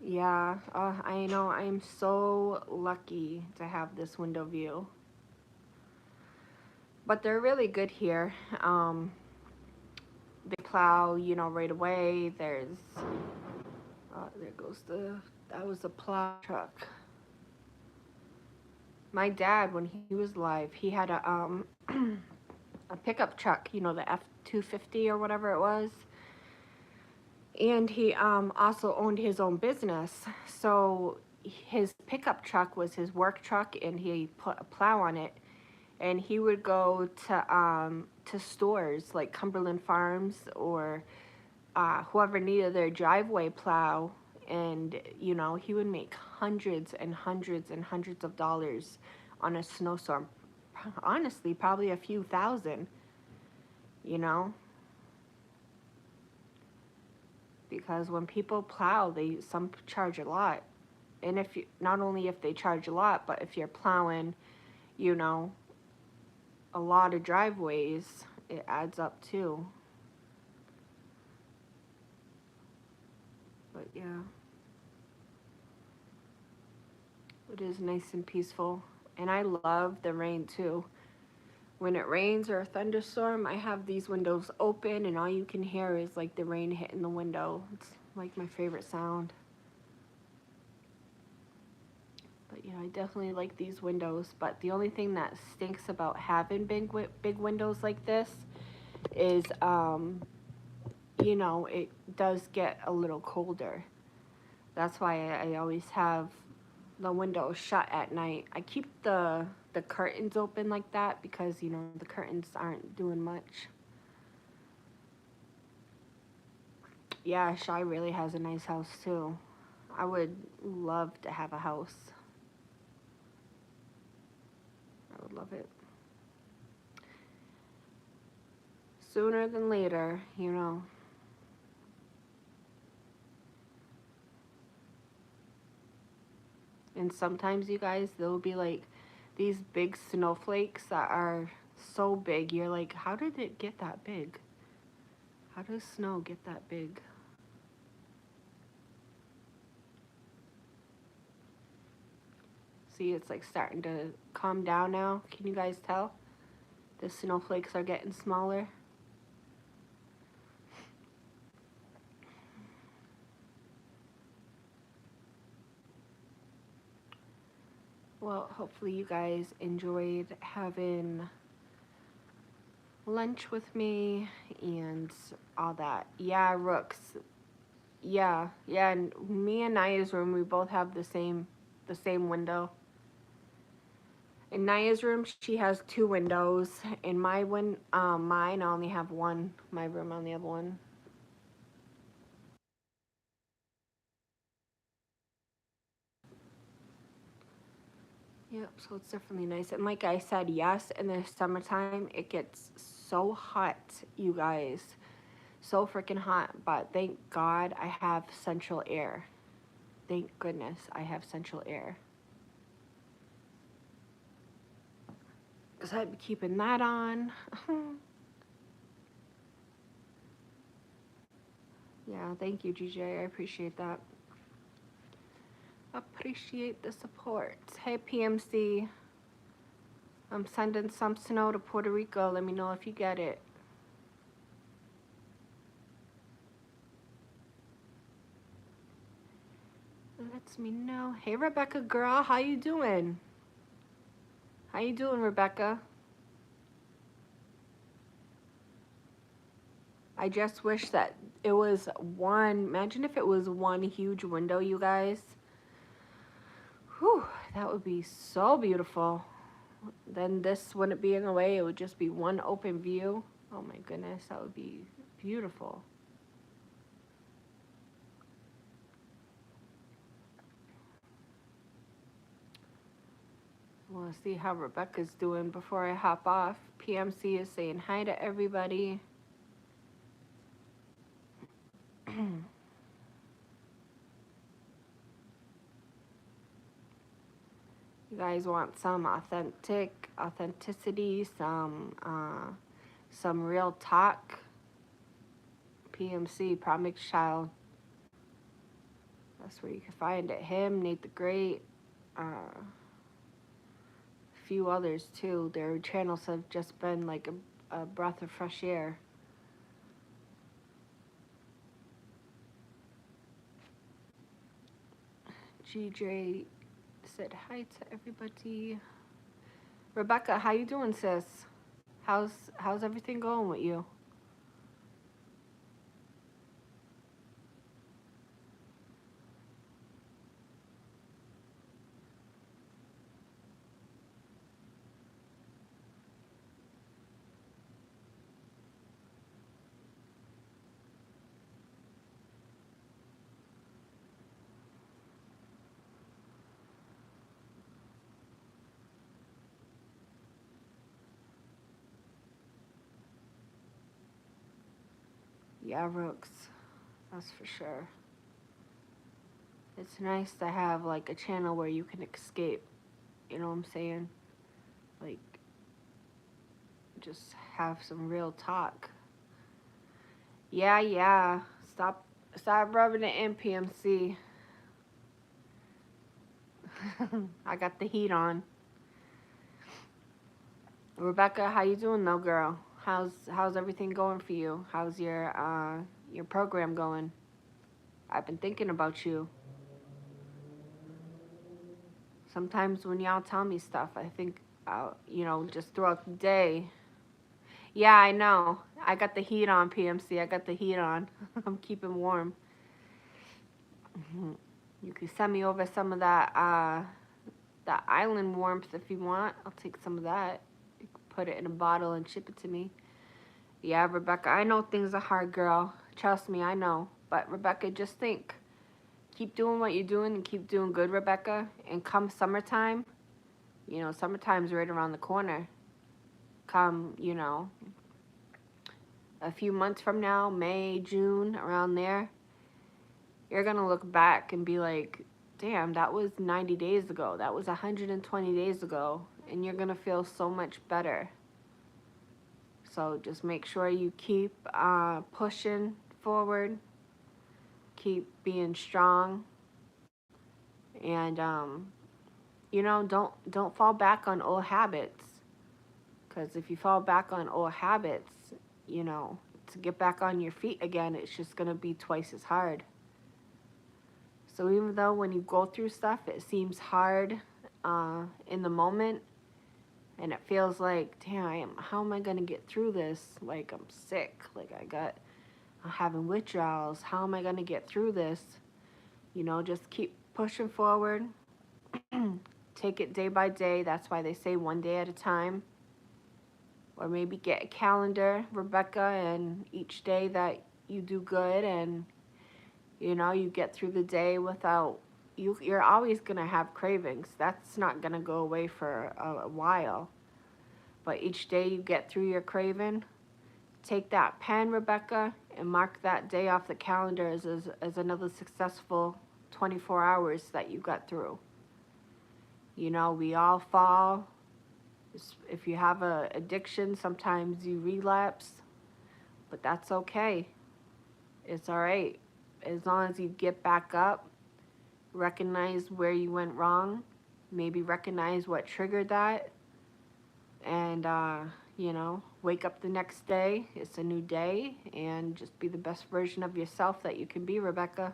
Yeah, I know. I am so lucky to have this window view. But they're really good here. They plow, you know, right away. There goes that was a plow truck. My dad, when he was alive, he had a a pickup truck, you know, the F-250 or whatever it was. And he also owned his own business. So his pickup truck was his work truck, and he put a plow on it. And he would go to stores like Cumberland Farms or whoever needed their driveway plow, and you know, he would make hundreds and hundreds and hundreds of dollars on a snowstorm. Honestly, probably a few thousand, you know, because when people plow, some charge a lot. And if you, not only if they charge a lot, but if you're plowing, you know, a lot of driveways, it adds up too. But yeah, it is nice and peaceful. And I love the rain too. When it rains or a thunderstorm, I have these windows open and all you can hear is like the rain hitting the window. It's like my favorite sound. But yeah, I definitely like these windows. But the only thing that stinks about having big windows like this is, you know, it does get a little colder. That's why I always have the windows shut at night. I keep the curtains open like that because, you know, the curtains aren't doing much. Yeah, Shy really has a nice house too. I would love to have a house. I would love it. Sooner than later, you know. And sometimes, you guys, there'll be like these big snowflakes that are so big. You're like, how did it get that big? How does snow get that big? See, it's like starting to calm down now. Can you guys tell? The snowflakes are getting smaller. Well, hopefully you guys enjoyed having lunch with me and all that. Yeah, Rooks. Yeah, and me and Naya's room, we both have the same window. In Naya's room, she has 2 windows. In mine, I only have one. My room on the other one. Yep, so it's definitely nice. And like I said, yes, in the summertime, it gets so hot, you guys. So freaking hot. But thank God I have central air. Thank goodness I have central air. Because I'd be keeping that on. Yeah, thank you, GJ. I appreciate that. Appreciate the support. Hey, PMC. I'm sending some snow to Puerto Rico. Let me know if you get it. Lets me know. Hey, Rebecca girl. How you doing? How you doing, Rebecca? I just wish that it was one. Imagine if it was one huge window, you guys. Whew, that would be so beautiful. Then this wouldn't be in the way. It would just be one open view. Oh my goodness, that would be beautiful. I want to see how Rebecca's doing before I hop off. PMC is saying hi to everybody. You guys want some authenticity, some real talk. PMC, Promise Child. That's where you can find it. Him, Nate the Great, a few others too. Their channels have just been like a breath of fresh air. GJ said hi to everybody. Rebecca, how you doing, sis? How's everything going with you? Yeah, Rooks. That's for sure. It's nice to have like a channel where you can escape. You know what I'm saying? Like, just have some real talk. Yeah. Stop rubbing it in, PMC. I got the heat on. Rebecca, how you doing though, girl? How's everything going for you? How's your program going? I've been thinking about you. Sometimes when y'all tell me stuff, I think, just throughout the day. Yeah, I know. I got the heat on, PMC. I got the heat on. I'm keeping warm. You can send me over some of that island warmth if you want. I'll take some of that. You can put it in a bottle and ship it to me. Yeah, Rebecca, I know things are hard, girl. Trust me, I know. But Rebecca, just think. keep doing what you're doing and keep doing good, Rebecca. And come summertime, you know, summertime's right around the corner. Come, you know, a few months from now, May, June, around there, you're going to look back and be like, damn, that was 90 days ago. That was 120 days ago. And you're going to feel so much better. So just make sure you keep pushing forward. Keep being strong. And, you know, don't fall back on old habits. Because if you fall back on old habits, you know, to get back on your feet again, it's just going to be twice as hard. So even though when you go through stuff, it seems hard in the moment, and it feels like, damn, how am I going to get through this? Like, I'm sick. Like, I'm having withdrawals. How am I going to get through this? You know, just keep pushing forward. Take it day by day. That's why they say one day at a time. Or maybe get a calendar, Rebecca, and each day that you do good and, you know, you get through the day without, you're always going to have cravings. That's not going to go away for a while. But each day you get through your craving, take that pen, Rebecca, and mark that day off the calendar as another successful 24 hours that you got through. You know, we all fall. If you have an addiction, sometimes you relapse, but that's okay. It's all right. As long as you get back up, recognize where you went wrong, maybe recognize what triggered that, and, you know, wake up the next day. It's a new day, and just be the best version of yourself that you can be, Rebecca,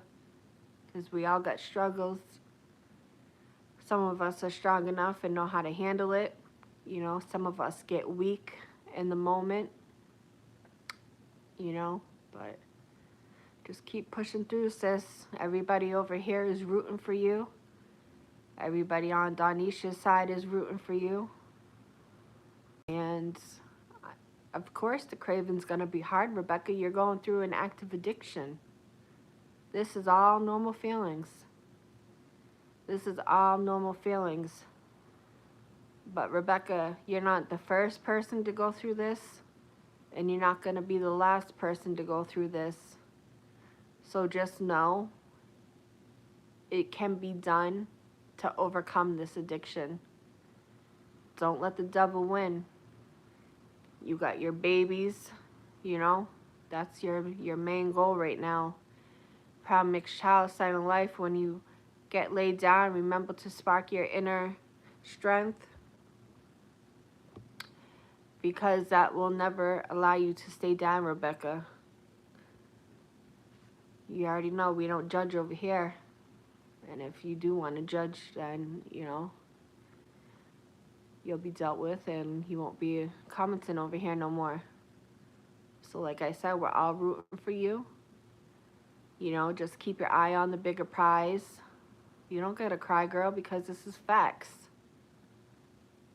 because we all got struggles. Some of us are strong enough and know how to handle it. You know, some of us get weak in the moment, you know, but just keep pushing through, sis. Everybody over here is rooting for you. Everybody on Donisha's side is rooting for you. And, of course, the craving's going to be hard, Rebecca. You're going through an active addiction. This is all normal feelings. This is all normal feelings. But Rebecca, you're not the first person to go through this, and you're not going to be the last person to go through this. So just know it can be done to overcome this addiction. Don't let the devil win. You got your babies, you know, that's your main goal right now. Proud mixed child, silent life. When you get laid down, remember to spark your inner strength, because that will never allow you to stay down, Rebecca. You already know we don't judge over here. And if you do want to judge, then, you know, you'll be dealt with and you won't be commenting over here no more. So like I said, we're all rooting for you. You know, just keep your eye on the bigger prize. You don't gotta cry, girl, because this is facts.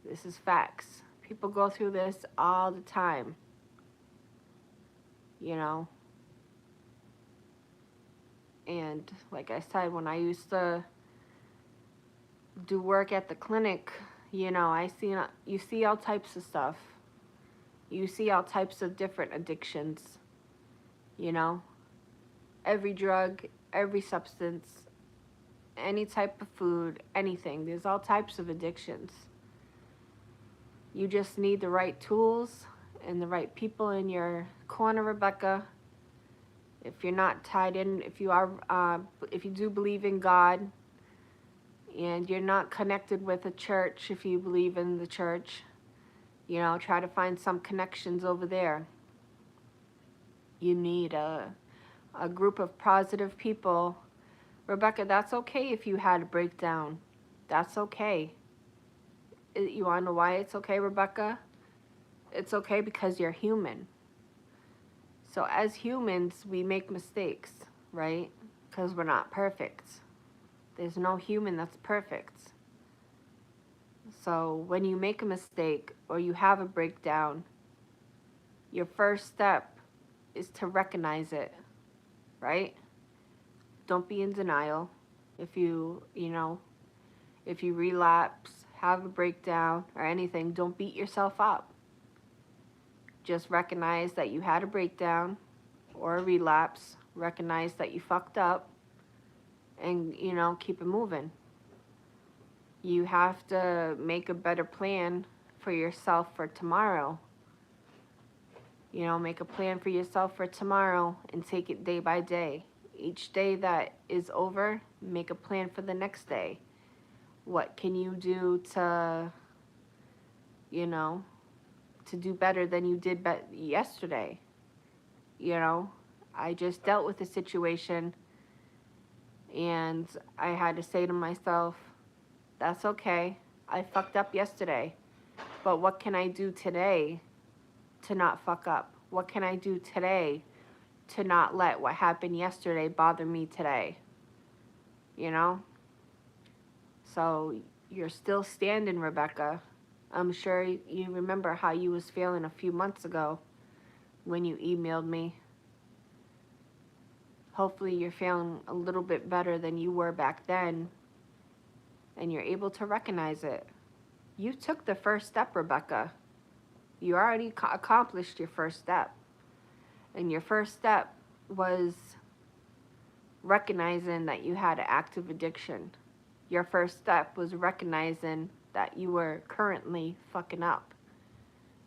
This is facts. People go through this all the time. You know. And like I said, when I used to do work at the clinic, you know, you see all types of stuff. You see all types of different addictions. You know. Every drug, every substance, any type of food, anything. There's all types of addictions. You just need the right tools and the right people in your corner, Rebecca. If you're not tied in, if you do believe in God, and you're not connected with a church, if you believe in the church, you know, try to find some connections over there. You need a group of positive people. Rebecca, that's okay if you had a breakdown. That's okay. You want to know why it's okay, Rebecca? It's okay because you're human. So as humans, we make mistakes, right? Because we're not perfect. There's no human that's perfect. So when you make a mistake or you have a breakdown, your first step is to recognize it, right? Don't be in denial. If if you relapse, have a breakdown or anything, don't beat yourself up. Just recognize that you had a breakdown or a relapse, recognize that you fucked up, and, keep it moving. You have to make a better plan for yourself for tomorrow. Make a plan for yourself for tomorrow and take it day by day. Each day that is over, make a plan for the next day. What can you do you know, to do better than you did yesterday? I just dealt with a situation and I had to say to myself, that's okay. I fucked up yesterday. But what can I do today to not fuck up? What can I do today to not let what happened yesterday bother me today? So you're still standing, Rebecca. I'm sure you remember how you was feeling a few months ago when you emailed me. Hopefully you're feeling a little bit better than you were back then, and you're able to recognize it. You took the first step, Rebecca. You already accomplished your first step. And your first step was recognizing that you had an active addiction. Your first step was recognizing that you were currently fucking up.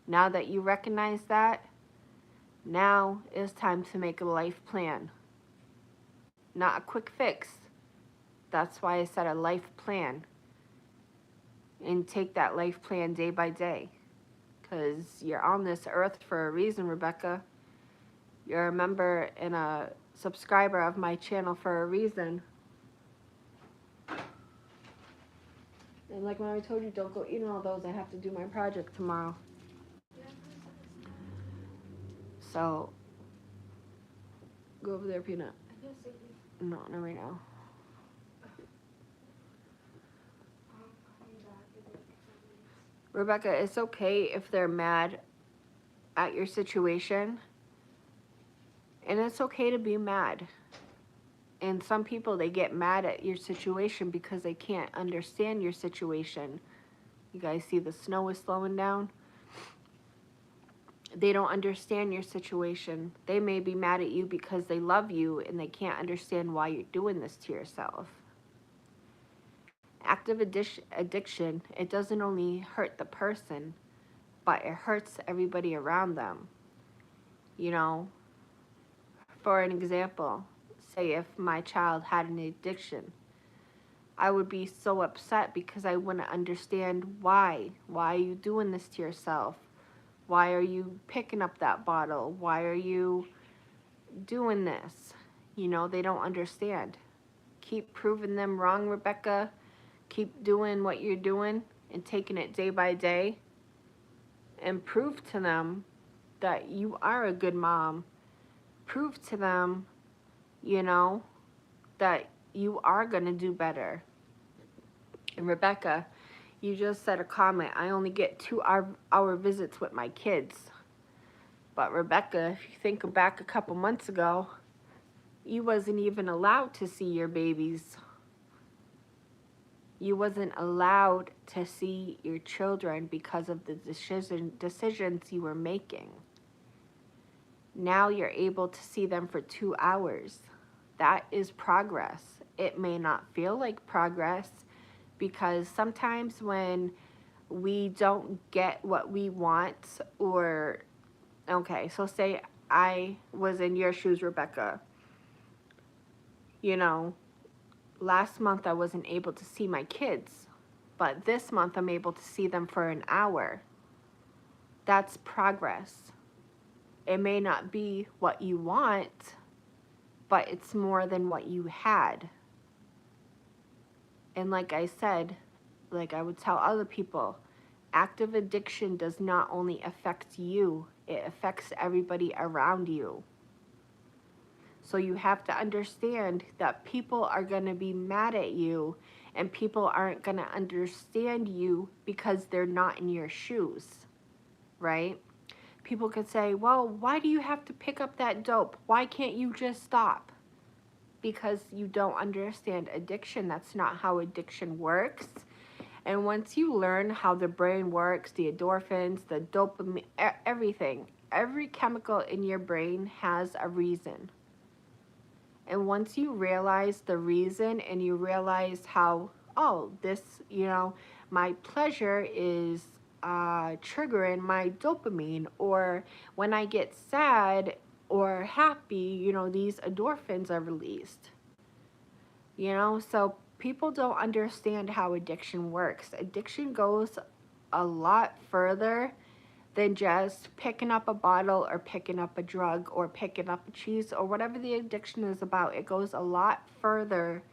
Now that you recognize that, now it's time to make a life plan. Not a quick fix. That's why I said a life plan. And take that life plan day by day. Because you're on this earth for a reason, Rebecca. You're a member and a subscriber of my channel for a reason. And like when I told you, don't go eating all those. I have to do my project tomorrow. So, go over there, Peanut. No, not right now. Rebecca, it's okay if they're mad at your situation. And it's okay to be mad. And some people, they get mad at your situation because they can't understand your situation. You guys see the snow is slowing down? They don't understand your situation. They may be mad at you because they love you and they can't understand why you're doing this to yourself. Active addiction, it doesn't only hurt the person, but it hurts everybody around them. For an example, say if my child had an addiction, I would be so upset because I wouldn't understand why. Why are you doing this to yourself? Why are you picking up that bottle? Why are you doing this? They don't understand. Keep proving them wrong, Rebecca. Keep doing what you're doing and taking it day by day. And prove to them that you are a good mom. Prove to them, that you are going to do better. And Rebecca, you just said a comment, I only get 2-hour visits with my kids. But Rebecca, if you think back a couple months ago, you wasn't even allowed to see your babies. You wasn't allowed to see your children because of the decisions you were making. Now you're able to see them for 2 hours. That is progress. It may not feel like progress because sometimes when we don't get what we want, or, okay, so say I was in your shoes, Rebecca. Last month I wasn't able to see my kids, but this month I'm able to see them for an hour. That's progress. It may not be what you want, but it's more than what you had. And like I said, like I would tell other people, active addiction does not only affect you, it affects everybody around you. So you have to understand that people are going to be mad at you and people aren't going to understand you because they're not in your shoes, right? People could say, well, why do you have to pick up that dope? Why can't you just stop? because you don't understand addiction. That's not how addiction works. And once you learn how the brain works, the endorphins, the dopamine, everything, every chemical in your brain has a reason. And once you realize the reason and you realize how, oh, this, my pleasure is triggering my dopamine, or when I get sad or happy, these endorphins are released. So people don't understand how addiction works. Addiction goes a lot further than just picking up a bottle or picking up a drug or picking up a cheese or whatever the addiction is about. It goes a lot further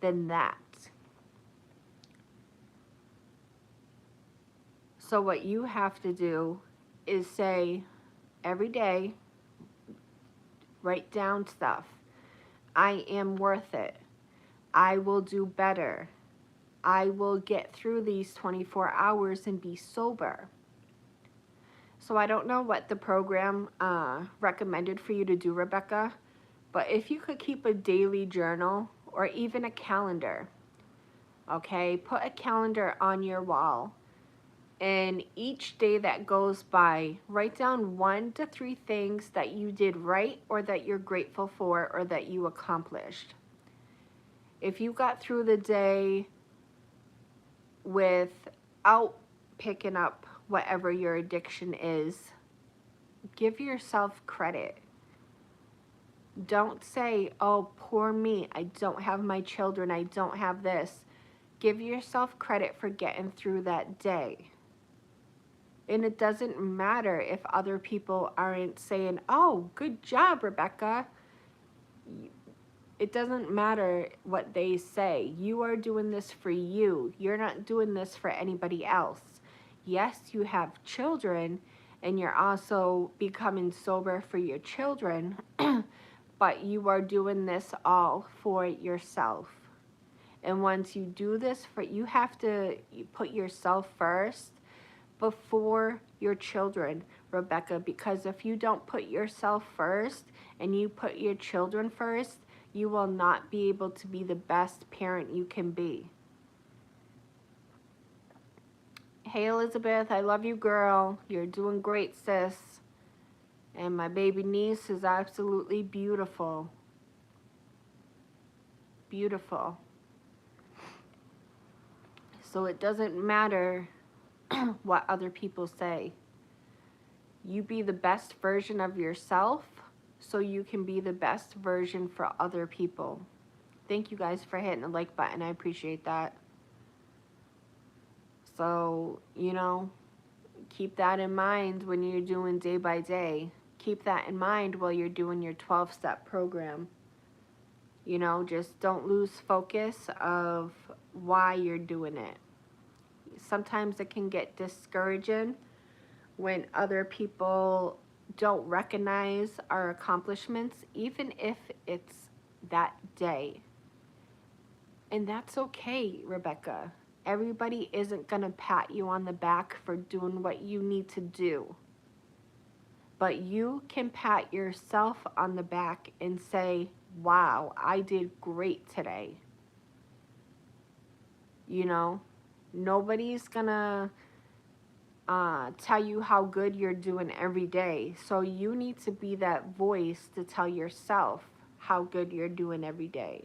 than that. So what you have to do is say every day, write down stuff. I am worth it. I will do better. I will get through these 24 hours and be sober. So I don't know what the program recommended for you to do, Rebecca, but if you could keep a daily journal or even a calendar, okay, put a calendar on your wall, and each day that goes by, write down 1 to 3 things that you did right or that you're grateful for or that you accomplished. If you got through the day without picking up whatever your addiction is, give yourself credit. Don't say, oh, poor me, I don't have my children, I don't have this. Give yourself credit for getting through that day. And it doesn't matter if other people aren't saying, oh, good job, Rebecca. It doesn't matter what they say. You are doing this for you. You're not doing this for anybody else. Yes, you have children, and you're also becoming sober for your children, but you are doing this all for yourself. And once you do this, you have to put yourself first before your children, Rebecca, because if you don't put yourself first and you put your children first, you will not be able to be the best parent you can be. Hey, Elizabeth, I love you, girl. You're doing great, sis. And my baby niece is absolutely beautiful. Beautiful. So it doesn't matter what other people say. You be the best version of yourself so you can be the best version for other people. Thank you guys for hitting the like button. I appreciate that. So, keep that in mind when you're doing day by day. Keep that in mind while you're doing your 12-step program. Just don't lose focus of why you're doing it. Sometimes it can get discouraging when other people don't recognize our accomplishments, even if it's that day. And that's okay, Rebecca. Everybody isn't going to pat you on the back for doing what you need to do. But you can pat yourself on the back and say, wow, I did great today. Nobody's going to tell you how good you're doing every day. So you need to be that voice to tell yourself how good you're doing every day.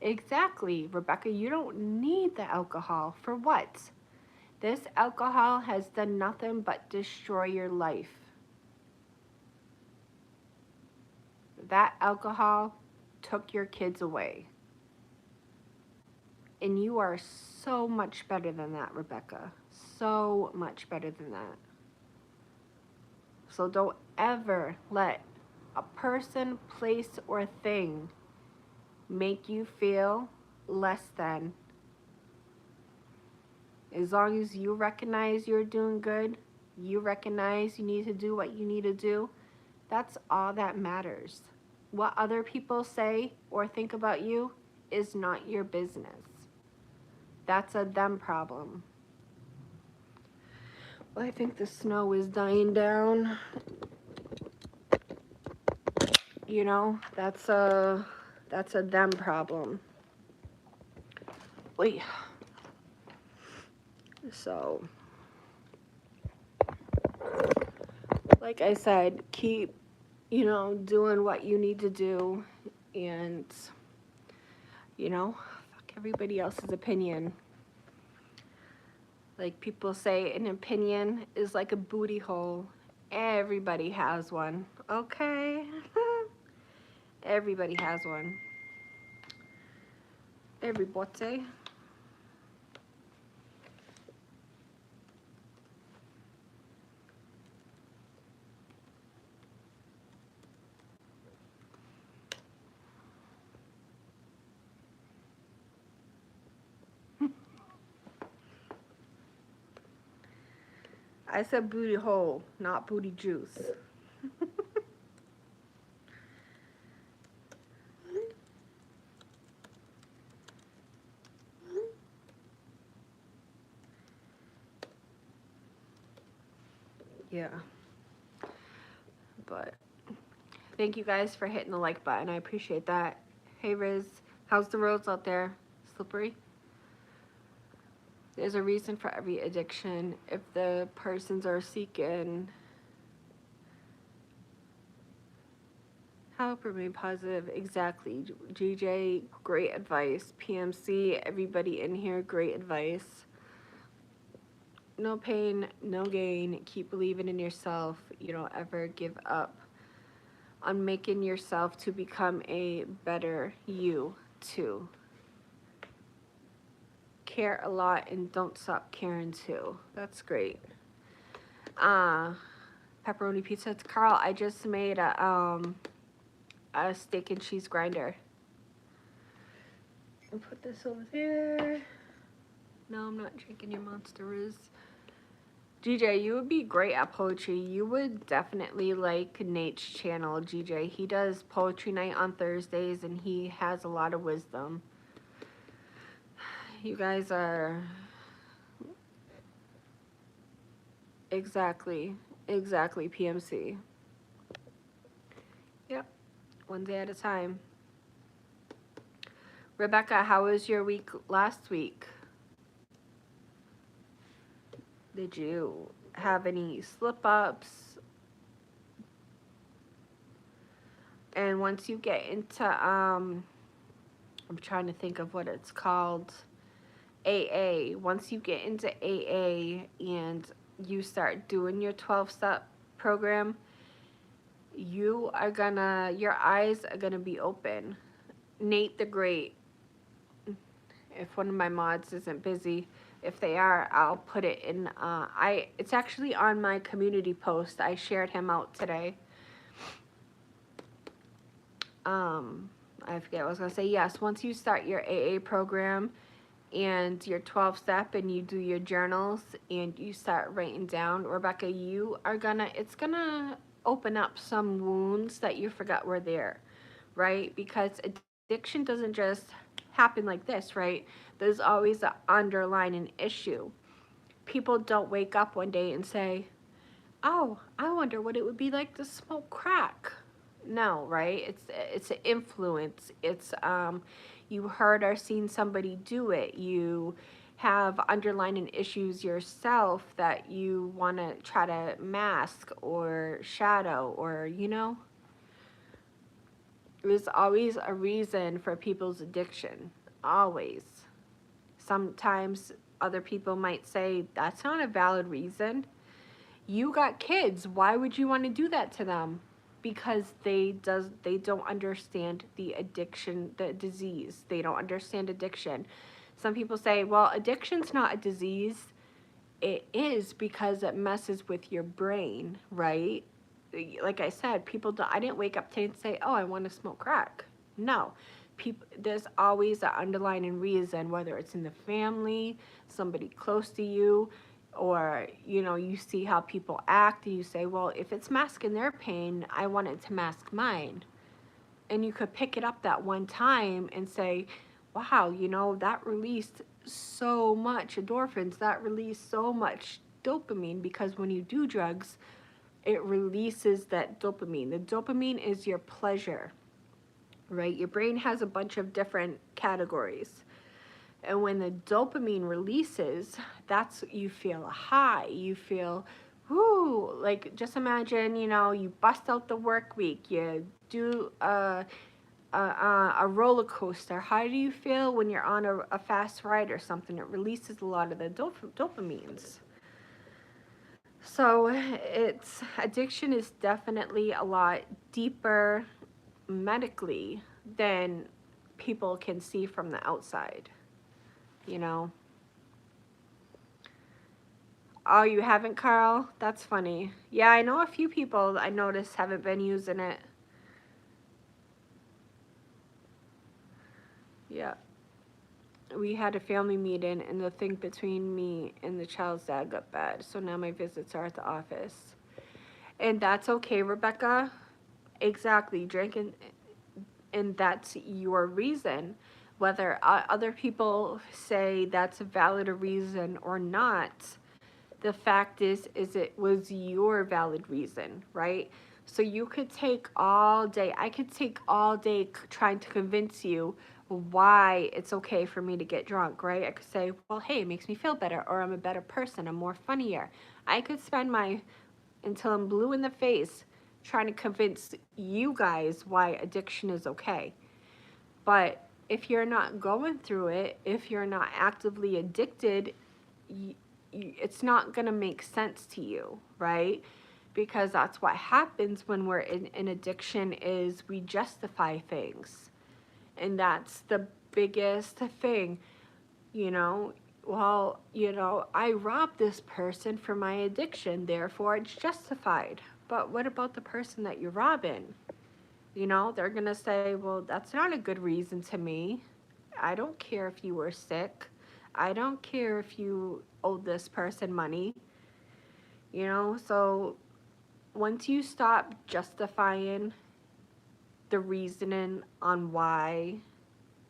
Exactly, Rebecca. You don't need the alcohol. For what? This alcohol has done nothing but destroy your life. That alcohol took your kids away. And you are so much better than that, Rebecca. So much better than that. So don't ever let a person, place, or thing make you feel less than. As long as you recognize you're doing good, you recognize you need to do what you need to do, that's all that matters. What other people say or think about you is not your business. That's a them problem. Well, I think the snow is dying down. you know, that's a them problem. Wait. So, like I said, keep, you know, doing what you need to do, and, you know, fuck everybody else's opinion. Like people say, an opinion is like a booty hole. Everybody has one, okay? Everybody has one. Everybody. I said booty hole, not booty juice. Yeah. But thank you guys for hitting the like button. I appreciate that. Hey Riz, how's the roads out there? Slippery? There's a reason for every addiction. If the persons are seeking help, remain positive. Exactly. GJ, great advice. PMC, everybody in here, great advice. No pain, no gain. Keep believing in yourself. You don't ever give up on making yourself to become a better you, too. Care a lot and don't stop caring, too. That's great. Pepperoni pizza. It's Carl. I just made a steak and cheese grinder. And put this over there. No, I'm not drinking your Monster Riz. GJ, you would be great at poetry. You would definitely like Nate's channel, GJ. He does poetry night on Thursdays, and he has a lot of wisdom. You guys are... Exactly, PMC. Yep, one day at a time. Rebecca, how was your week last week? Did you have any slip-ups? And once you get into, I'm trying to think of what it's called, AA. Once you get into AA and you start doing your 12-step program, your eyes are gonna be open. Nate the Great, if one of my mods isn't busy, if they are, I'll put it in, it's actually on my community post. I shared him out today. I forget what I was gonna say. Yes, once you start your AA program and your 12-step and you do your journals and you start writing down, Rebecca, it's gonna open up some wounds that you forgot were there, right? Because addiction doesn't just happen like this, right? There's always an underlying issue. People don't wake up one day and say, oh, I wonder what it would be like to smoke crack. No, right? It's an influence. It's you heard or seen somebody do it. You have underlying issues yourself that you want to try to mask or shadow, or there's always a reason for people's addiction. Always. Sometimes other people might say that's not a valid reason. You got kids. Why would you want to do that to them? Because they don't understand the addiction, the disease. They don't understand addiction. Some people say, well, addiction's not a disease. It is, because it messes with your brain, right? Like I said, I didn't wake up today and say, oh, I want to smoke crack. No. There's always an underlying reason, whether it's in the family, somebody close to you, or you see how people act and you say, well, if it's masking their pain, I want it to mask mine. And you could pick it up that one time and say, wow, that released so much endorphins, that released so much dopamine, because when you do drugs, it releases that dopamine. The dopamine is your pleasure, right? Your brain has a bunch of different categories. And when the dopamine releases, that's, you feel a high. You feel, whoo, like just imagine, you know, you bust out the work week, you do a roller coaster. How do you feel when you're on a fast ride or something? It releases a lot of the dopamines. So it's, addiction is definitely a lot deeper medically than people can see from the outside, you know. Oh, you haven't, Carl? That's funny. Yeah, I know a few people I noticed haven't been using it. Yeah. We had a family meeting, and the thing between me and the child's dad got bad. So now my visits are at the office. And that's okay, Rebecca. Exactly. Drinking, and that's your reason. Whether other people say that's a valid reason or not, the fact is it was your valid reason, right? So you could take all day, I could take all day trying to convince you why it's okay for me to get drunk, right? I could say, well, hey, it makes me feel better, or I'm a better person, I'm more funnier. I could spend my, until I'm blue in the face, trying to convince you guys why addiction is okay. But if you're not going through it, if you're not actively addicted, it's not going to make sense to you, right? Because that's what happens when we're in addiction, is we justify things. And that's the biggest thing, you know. Well, you know, I robbed this person for my addiction, therefore it's justified. But what about the person that you're robbing? You know, they're going to say, well, that's not a good reason to me. I don't care if you were sick. I don't care if you owed this person money. You know, so once you stop justifying the reasoning on why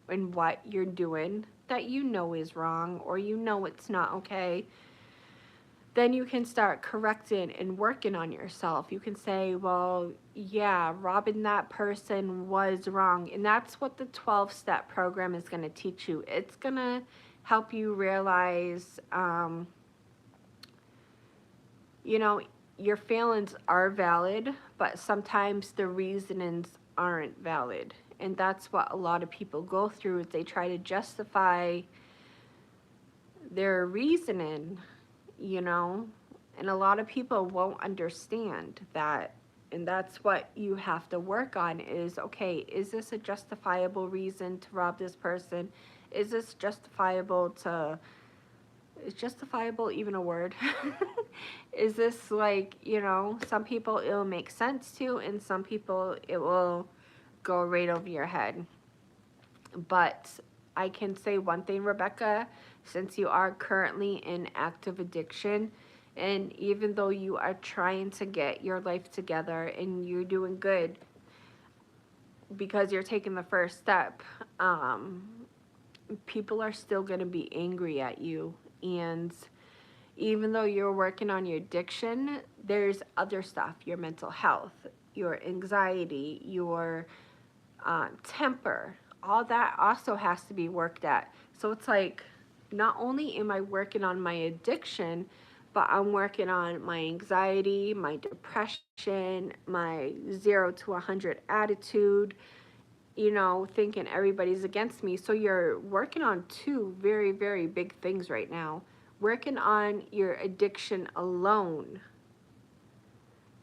and what you're doing that you know is wrong, or you know it's not okay, then you can start correcting and working on yourself. You can say, well, yeah, robbing that person was wrong. And that's what the 12-step program is going to teach you. It's going to help you realize, you know, your feelings are valid, but sometimes the reasonings aren't valid. And that's what a lot of people go through, is they try to justify their reasoning, you know, and a lot of people won't understand that. And that's what you have to work on, is, okay, is this a justifiable reason to rob this person? Is this justifiable to, is justifiable even a word? Is this, like, you know, some people it'll make sense to, and some people it will go right over your head. But I can say one thing, Rebecca, since you are currently in active addiction, and even though you are trying to get your life together and you're doing good because you're taking the first step, people are still going to be angry at you. And even though you're working on your addiction, there's other stuff, your mental health, your anxiety, your temper, all that also has to be worked at. So it's like, not only am I working on my addiction, but I'm working on my anxiety, my depression, my 0 to 100 attitude, you know, thinking everybody's against me. So you're working on two very, very big things right now. Working on your addiction alone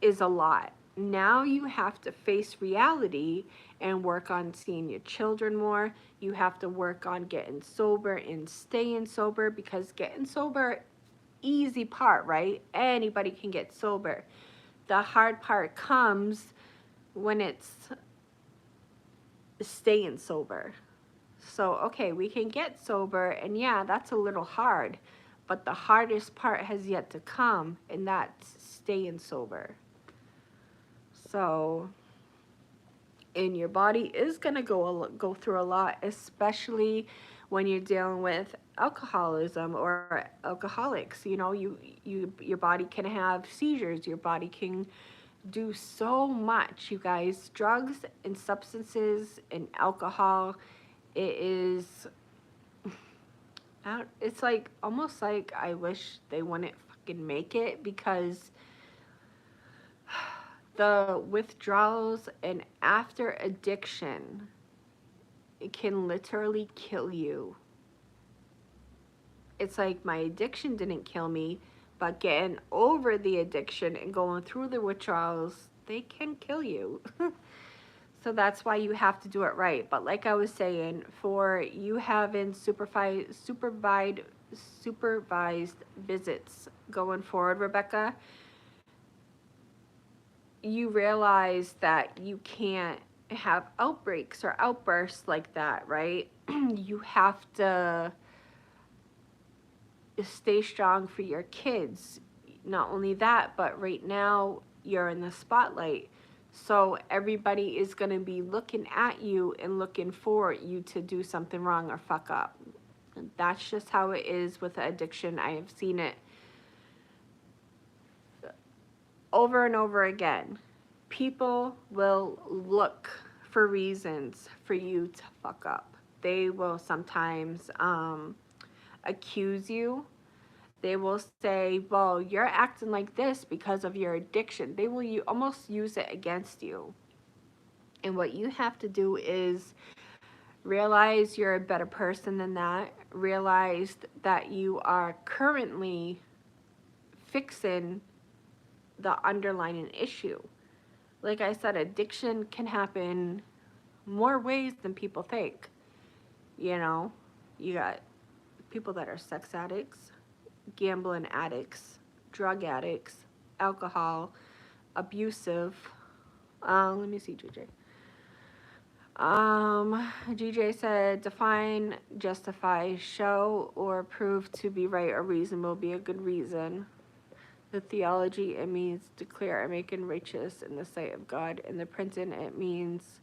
is a lot. Now you have to face reality and work on seeing your children more. You have to work on getting sober and staying sober, because getting sober, easy part, right? Anybody can get sober. The hard part comes when it's staying sober. So, okay, we can get sober, and yeah, that's a little hard, but the hardest part has yet to come, and that's staying sober. So, and your body is going to go through a lot, especially when you're dealing with alcoholism or alcoholics. You know, your body can have seizures, your body can do so much, you guys. Drugs and substances and alcohol, it is, it's like almost like I wish they wouldn't fucking make it, because the withdrawals and after addiction, it can literally kill you. It's like my addiction didn't kill me, but getting over the addiction and going through the withdrawals, they can kill you. So that's why you have to do it right. But like I was saying, for you having supervised visits going forward, Rebecca, you realize that you can't have outbreaks or outbursts like that, right? You have to stay strong for your kids. Not only that, but right now you're in the spotlight. So everybody is going to be looking at you and looking for you to do something wrong or fuck up. And that's just how it is with addiction. I have seen it over and over again. People will look for reasons for you to fuck up. They will sometimes accuse you. They will say, well, you're acting like this because of your addiction. They will almost use it against you. And what you have to do is realize you're a better person than that. Realize that you are currently fixing the underlying issue. Like I said, addiction can happen more ways than people think. You know, you got people that are sex addicts, gambling addicts, drug addicts, alcohol, abusive. Let me see, GJ. GJ said, define, justify, show, or prove to be right or reasonable, be a good reason. The theology, it means declare or make it righteous in the sight of God. In the printing, it means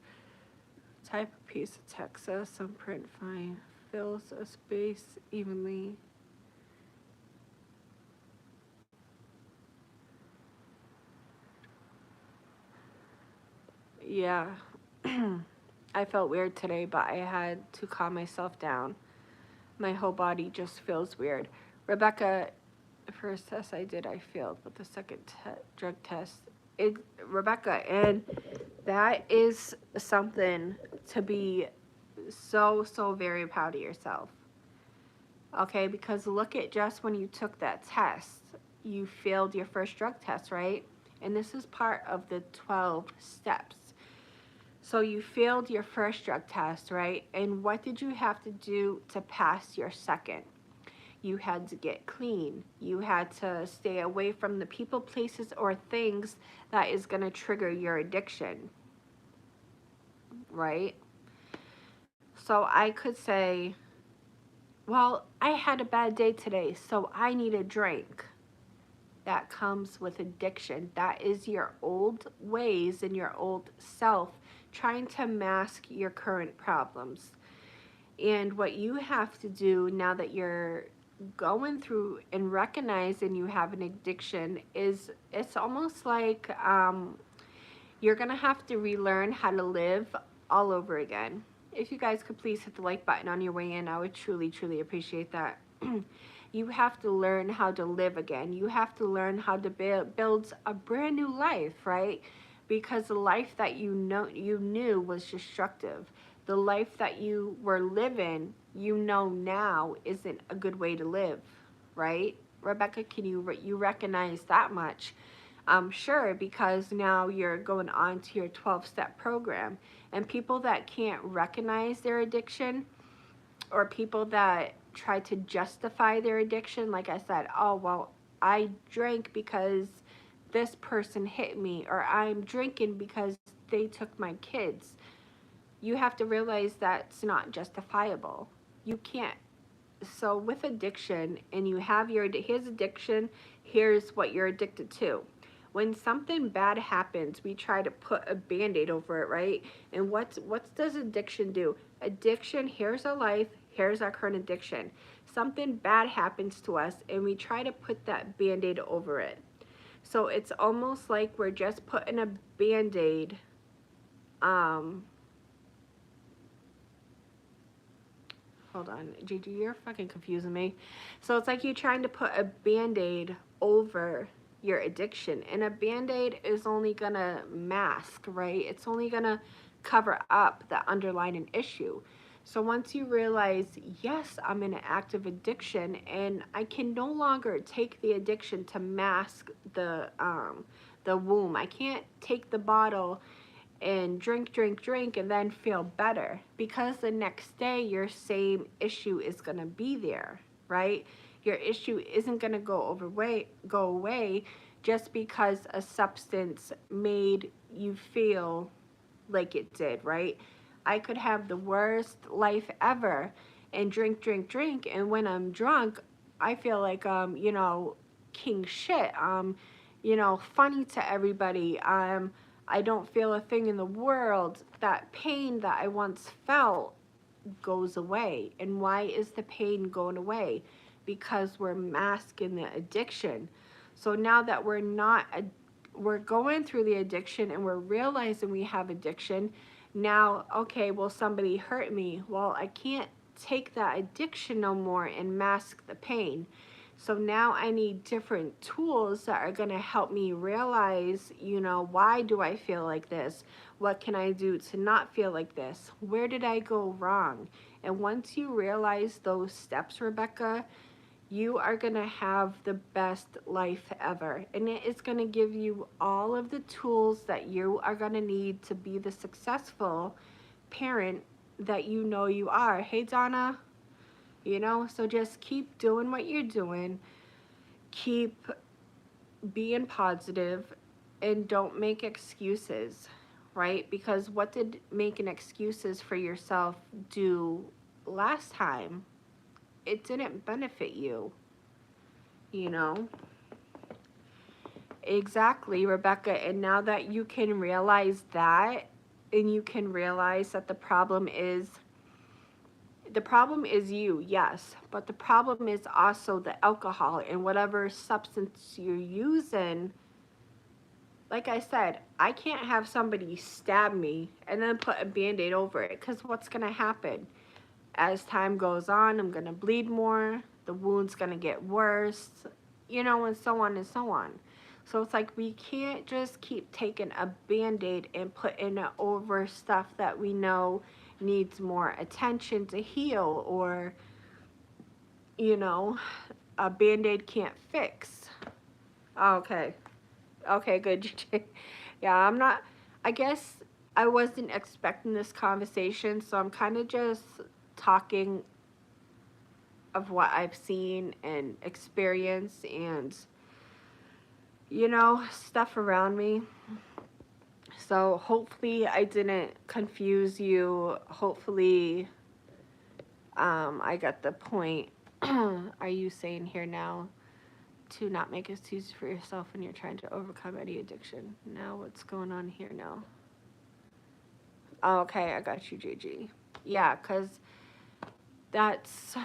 type a piece of text, so some print fine, fills a space evenly. Yeah. I felt weird today, but I had to calm myself down. My whole body just feels weird. Rebecca, the first test I did, I failed, but the second drug test, Rebecca, and that is something to be so very proud of yourself. Okay, because look at just when you took that test, you failed your first drug test, right? And this is part of the 12 steps. So you failed your first drug test, right? And what did you have to do to pass your second? You had to get clean. You had to stay away from the people, places, or things that is going to trigger your addiction, right? So I could say, well, I had a bad day today, so I need a drink. That comes with addiction. That is your old ways and your old self trying to mask your current problems. And what you have to do now that you're going through and recognizing you have an addiction is it's almost like you're going to have to relearn how to live all over again. If you guys could please hit the like button on your way in, I would truly appreciate that. You have to learn how to live again. You have to learn how to build a brand new life, right? Because the life that you knew was destructive. The life that you were living, you know now isn't a good way to live, right? Rebecca, can you recognize that much? Sure, because now you're going on to your 12-step program. And people that can't recognize their addiction, or people that try to justify their addiction, like I said, oh, well, I drank because this person hit me, or I'm drinking because they took my kids. You have to realize that's not justifiable. You can't. So with addiction, and you have here's addiction, here's what you're addicted to. When something bad happens, we try to put a band-aid over it, right? And what does addiction do? Addiction, here's a life, here's our current addiction. Something bad happens to us and we try to put that band-aid over it. So it's almost like we're just putting a band-aid, hold on, Gigi, you're fucking confusing me. So it's like you're trying to put a band-aid over your addiction, and a band-aid is only gonna mask, right? It's only gonna cover up the underlying issue. So once you realize, yes, I'm in an active addiction and I can no longer take the addiction to mask the womb. I can't take the bottle and drink and then feel better, because the next day your same issue is going to be there, right? Your issue isn't going to go away just because a substance made you feel like it did, right? I could have the worst life ever and drink, and when I'm drunk, I feel like king shit. Funny to everybody. I don't feel a thing in the world. That pain that I once felt goes away. And why is the pain going away? Because we're masking the addiction. So now that we're going through the addiction and we're realizing we have addiction, now, okay, well, somebody hurt me. Well, I can't take that addiction no more and mask the pain. So now I need different tools that are going to help me realize, why do I feel like this? What can I do to not feel like this? Where did I go wrong? And once you realize those steps, Rebecca, you are going to have the best life ever. And it is going to give you all of the tools that you are going to need to be the successful parent that you are. Hey, Donna. So just keep doing what you're doing. Keep being positive and don't make excuses, right? Because what did making excuses for yourself do last time? It didn't benefit you, Exactly, Rebecca. And now that you can realize that, and you can realize that the problem is you, yes, but the problem is also the alcohol and whatever substance you're using. Like I said, I can't have somebody stab me and then put a band-aid over it, because what's going to happen? As time goes on, I'm going to bleed more, the wound's going to get worse, and so on and so on. So it's like we can't just keep taking a band-aid and putting it over stuff that we know needs more attention to heal, or, a band-aid can't fix. Okay. Okay, good. Yeah, I guess I wasn't expecting this conversation, so I'm kind of just talking of what I've seen and experienced and, stuff around me. So hopefully I didn't confuse you. Hopefully I got the point. Are you saying here now to not make excuses for yourself when you're trying to overcome any addiction? Now what's going on here now? Oh, okay, I got you, Gigi. Yeah, because that's,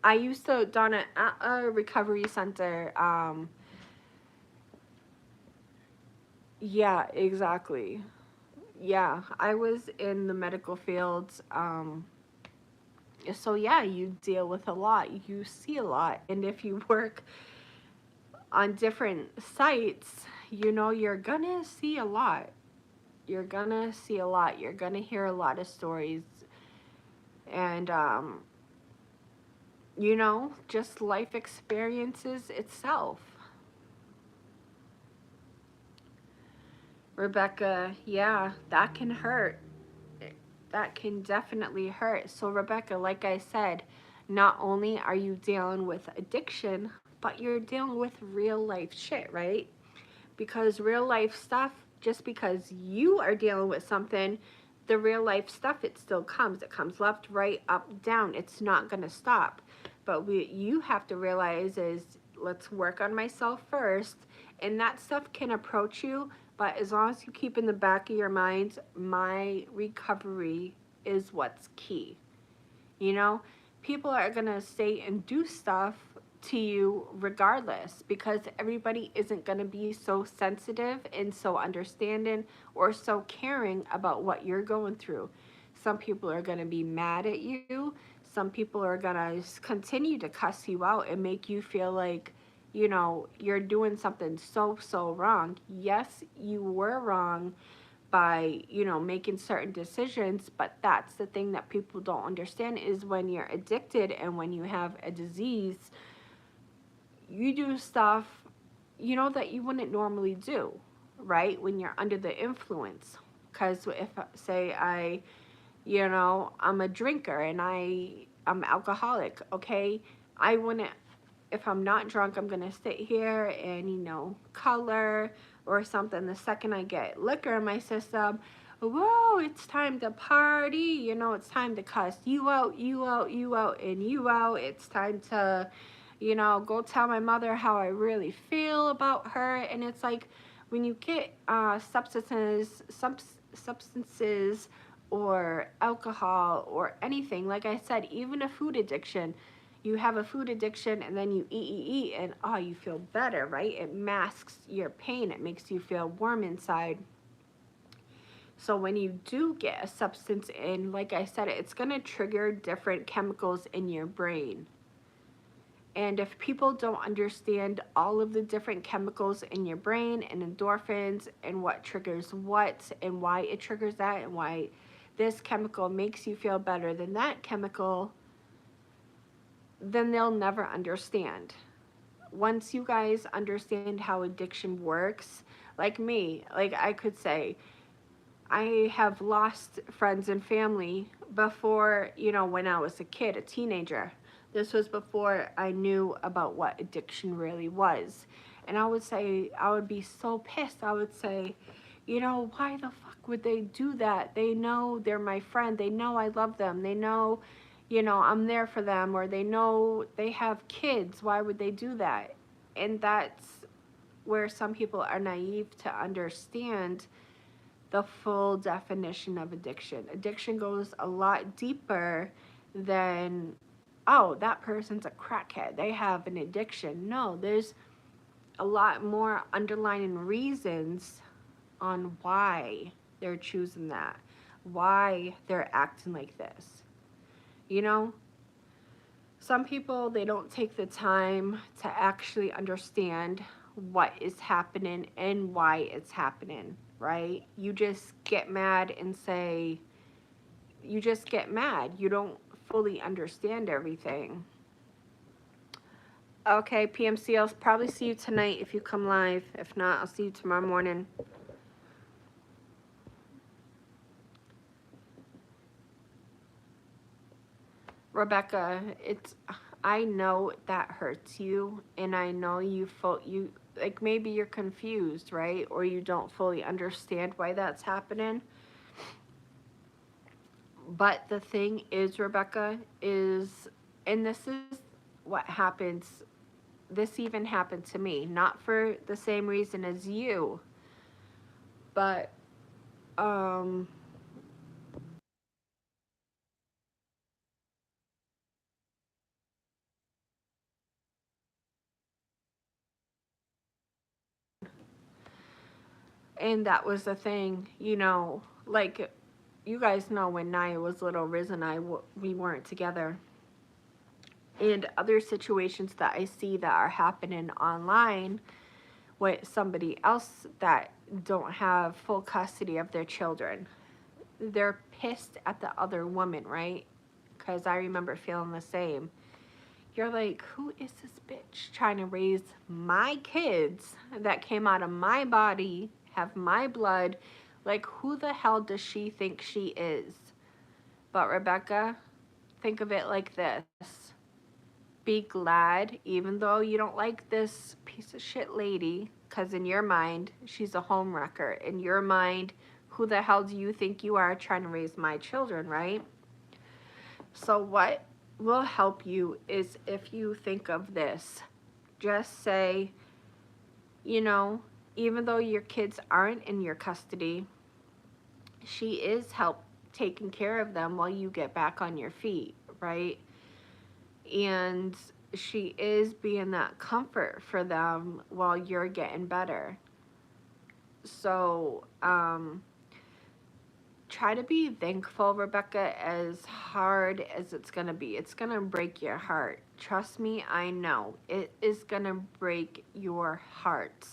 I used to, Donna, at a recovery center, yeah, exactly. Yeah, I was in the medical field, so yeah, you deal with a lot, you see a lot, and if you work on different sites, you're gonna see a lot. You're gonna see a lot. You're gonna hear a lot of stories, and just life experiences itself. Rebecca, yeah, that can hurt. That can definitely hurt. So Rebecca, like I said, not only are you dealing with addiction, but you're dealing with real life shit, right? Because real life stuff, just because you are dealing with something, the real life stuff, it still comes. It comes left, right, up, down. It's not going to stop. But you have to realize is, let's work on myself first. And that stuff can approach you, but as long as you keep in the back of your mind, my recovery is what's key. You know, people are going to say and do stuff to you regardless, because everybody isn't going to be so sensitive and so understanding or so caring about what you're going through. Some people are going to be mad at you. Some people are going to continue to cuss you out and make you feel like, you know, you're doing something so wrong. Yes, you were wrong by, you know, making certain decisions, but that's the thing that people don't understand, is when you're addicted and when you have a disease, you do stuff, you know, that you wouldn't normally do, right, when you're under the influence. Because if, say, you know, I'm a drinker and I'm alcoholic, okay, I wouldn't, if I'm not drunk, I'm gonna sit here and, you know, color or something. The second I get liquor in my system, whoa, it's time to party, you know, it's time to cuss you out, you out, you out, and you out. It's time to, you know, go tell my mother how I really feel about her. And it's like, when you get substances or alcohol or anything, like I said, even a food addiction, you have a food addiction and then you eat, and oh, you feel better, right? It masks your pain. It makes you feel warm inside. So when you do get a substance in, like I said, it's going to trigger different chemicals in your brain. And if people don't understand all of the different chemicals in your brain and endorphins and what triggers what and why it triggers that and why this chemical makes you feel better than that chemical, then they'll never understand. Once you guys understand how addiction works, like me, like I could say, I have lost friends and family before, you know, when I was a kid, a teenager. This was before I knew about what addiction really was. And I would say, I would be so pissed. I would say, you know, why the fuck would they do that? They know they're my friend. They know I love them. They know, you know, I'm there for them, or they know they have kids. Why would they do that? And that's where some people are naive to understand the full definition of addiction. Addiction goes a lot deeper than, oh, that person's a crackhead, they have an addiction. No, there's a lot more underlying reasons on why they're choosing that, why they're acting like this. You know, some people, they don't take the time to actually understand what is happening and why it's happening, right? You just get mad and say, you just get mad. You don't fully understand everything. Okay, PMC, I'll probably see you tonight if you come live. If not, I'll see you tomorrow morning. Rebecca, I know that hurts you, and I know you like, maybe you're confused, right? Or you don't fully understand why that's happening. But the thing is, Rebecca, is, and this is what happens, this even happened to me, not for the same reason as you, but and that was the thing, you know, like, you guys know when Naya was little, Riz and we weren't together. And other situations that I see that are happening online with somebody else that don't have full custody of their children. They're pissed at the other woman, right? Because I remember feeling the same. You're like, who is this bitch trying to raise my kids that came out of my body, have my blood? Like, who the hell does she think she is? But Rebecca, think of it like this. Be glad, even though you don't like this piece of shit lady, because in your mind, she's a home wrecker. In your mind, who the hell do you think you are trying to raise my children, right? So what will help you is if you think of this. Just say, you know, even though your kids aren't in your custody, she is taking care of them while you get back on your feet, right? And she is being that comfort for them while you're getting better. So, try to be thankful, Rebecca, as hard as it's going to be. It's going to break your heart. Trust me, I know. It is going to break your heart.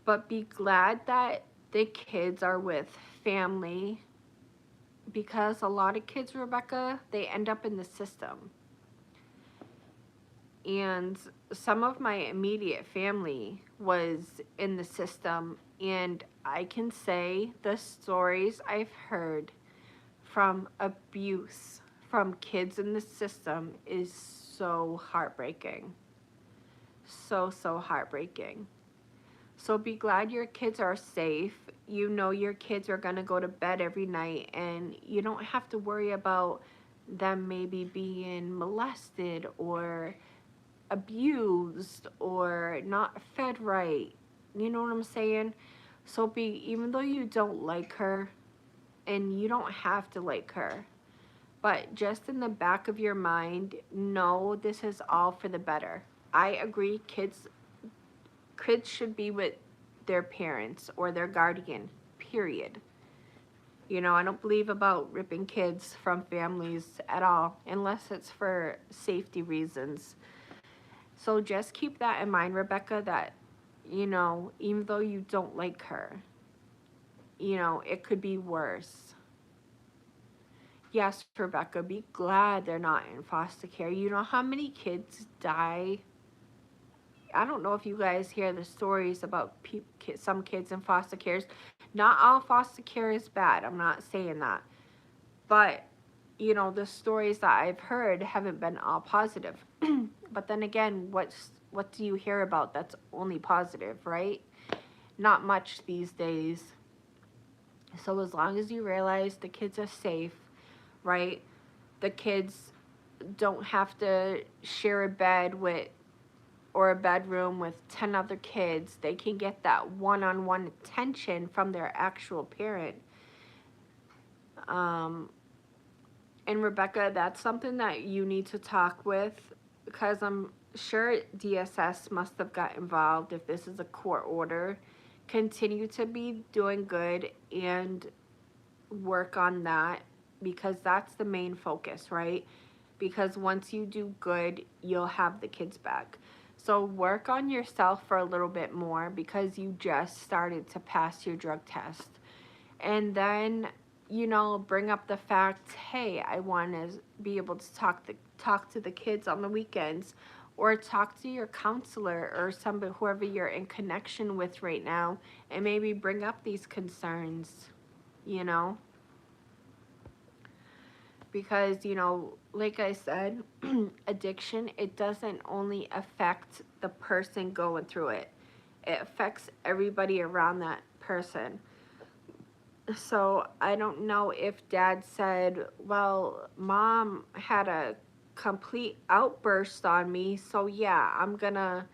But be glad that the kids are with family, because a lot of kids, Rebecca, they end up in the system. And some of my immediate family was in the system, and I can say the stories I've heard from abuse from kids in the system is so heartbreaking. So heartbreaking. So be glad your kids are safe. You know your kids are going to go to bed every night, and you don't have to worry about them maybe being molested or abused or not fed right. You know what I'm saying? So even though you don't like her, and you don't have to like her, but just in the back of your mind, know this is all for the better. I agree, kids should be with their parents or their guardian, period. You know, I don't believe about ripping kids from families at all, unless it's for safety reasons. So just keep that in mind, Rebecca, that, you know, even though you don't like her, you know, it could be worse. Yes, Rebecca, be glad they're not in foster care. You know how many kids die? I don't know if you guys hear the stories about some kids in foster cares. Not all foster care is bad. I'm not saying that. But, you know, the stories that I've heard haven't been all positive. But then again, what do you hear about that's only positive, right? Not much these days. So as long as you realize the kids are safe, right? The kids don't have to share a bed with or a bedroom with 10 other kids. They can get that one-on-one attention from their actual parent. And Rebecca, that's something that you need to talk with, because I'm sure DSS must have got involved if this is a court order. Continue to be doing good and work on that, because that's the main focus, right? Because once you do good, you'll have the kids back. So work on yourself for a little bit more, because you just started to pass your drug test. And then, you know, bring up the fact, hey, I want to be able to talk to the kids on the weekends, or talk to your counselor or somebody, whoever you're in connection with right now, and maybe bring up these concerns, you know? Because, you know, like I said, addiction, it doesn't only affect the person going through it. It affects everybody around that person. So I don't know if Dad said, well, Mom had a complete outburst on me, so yeah, I'm gonna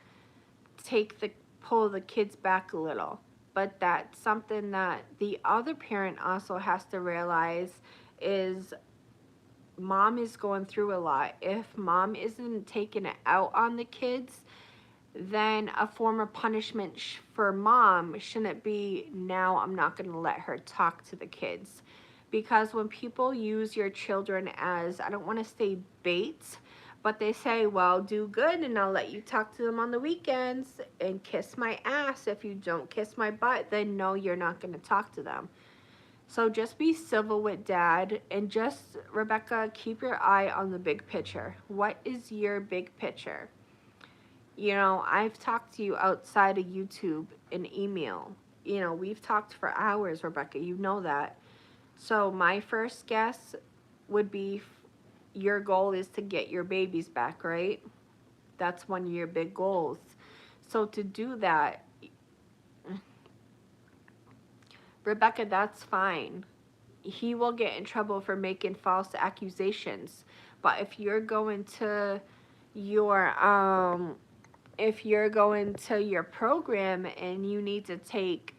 pull the kids back a little. But that's something that the other parent also has to realize is Mom is going through a lot. If Mom isn't taking it out on the kids, then a form of punishment for Mom shouldn't be, now I'm not going to let her talk to the kids. Because when people use your children as, I don't want to say bait, but they say, well, do good and I'll let you talk to them on the weekends, and kiss my ass. If you don't kiss my butt, then no, you're not going to talk to them. So just be civil with Dad, and just, Rebecca, keep your eye on the big picture. What is your big picture? You know, I've talked to you outside of YouTube and email. You know, we've talked for hours, Rebecca. You know that. So my first guess would be your goal is to get your babies back, right? That's one of your big goals. So to do that, Rebecca, that's fine. He will get in trouble for making false accusations. But if you're going to your program and you need to take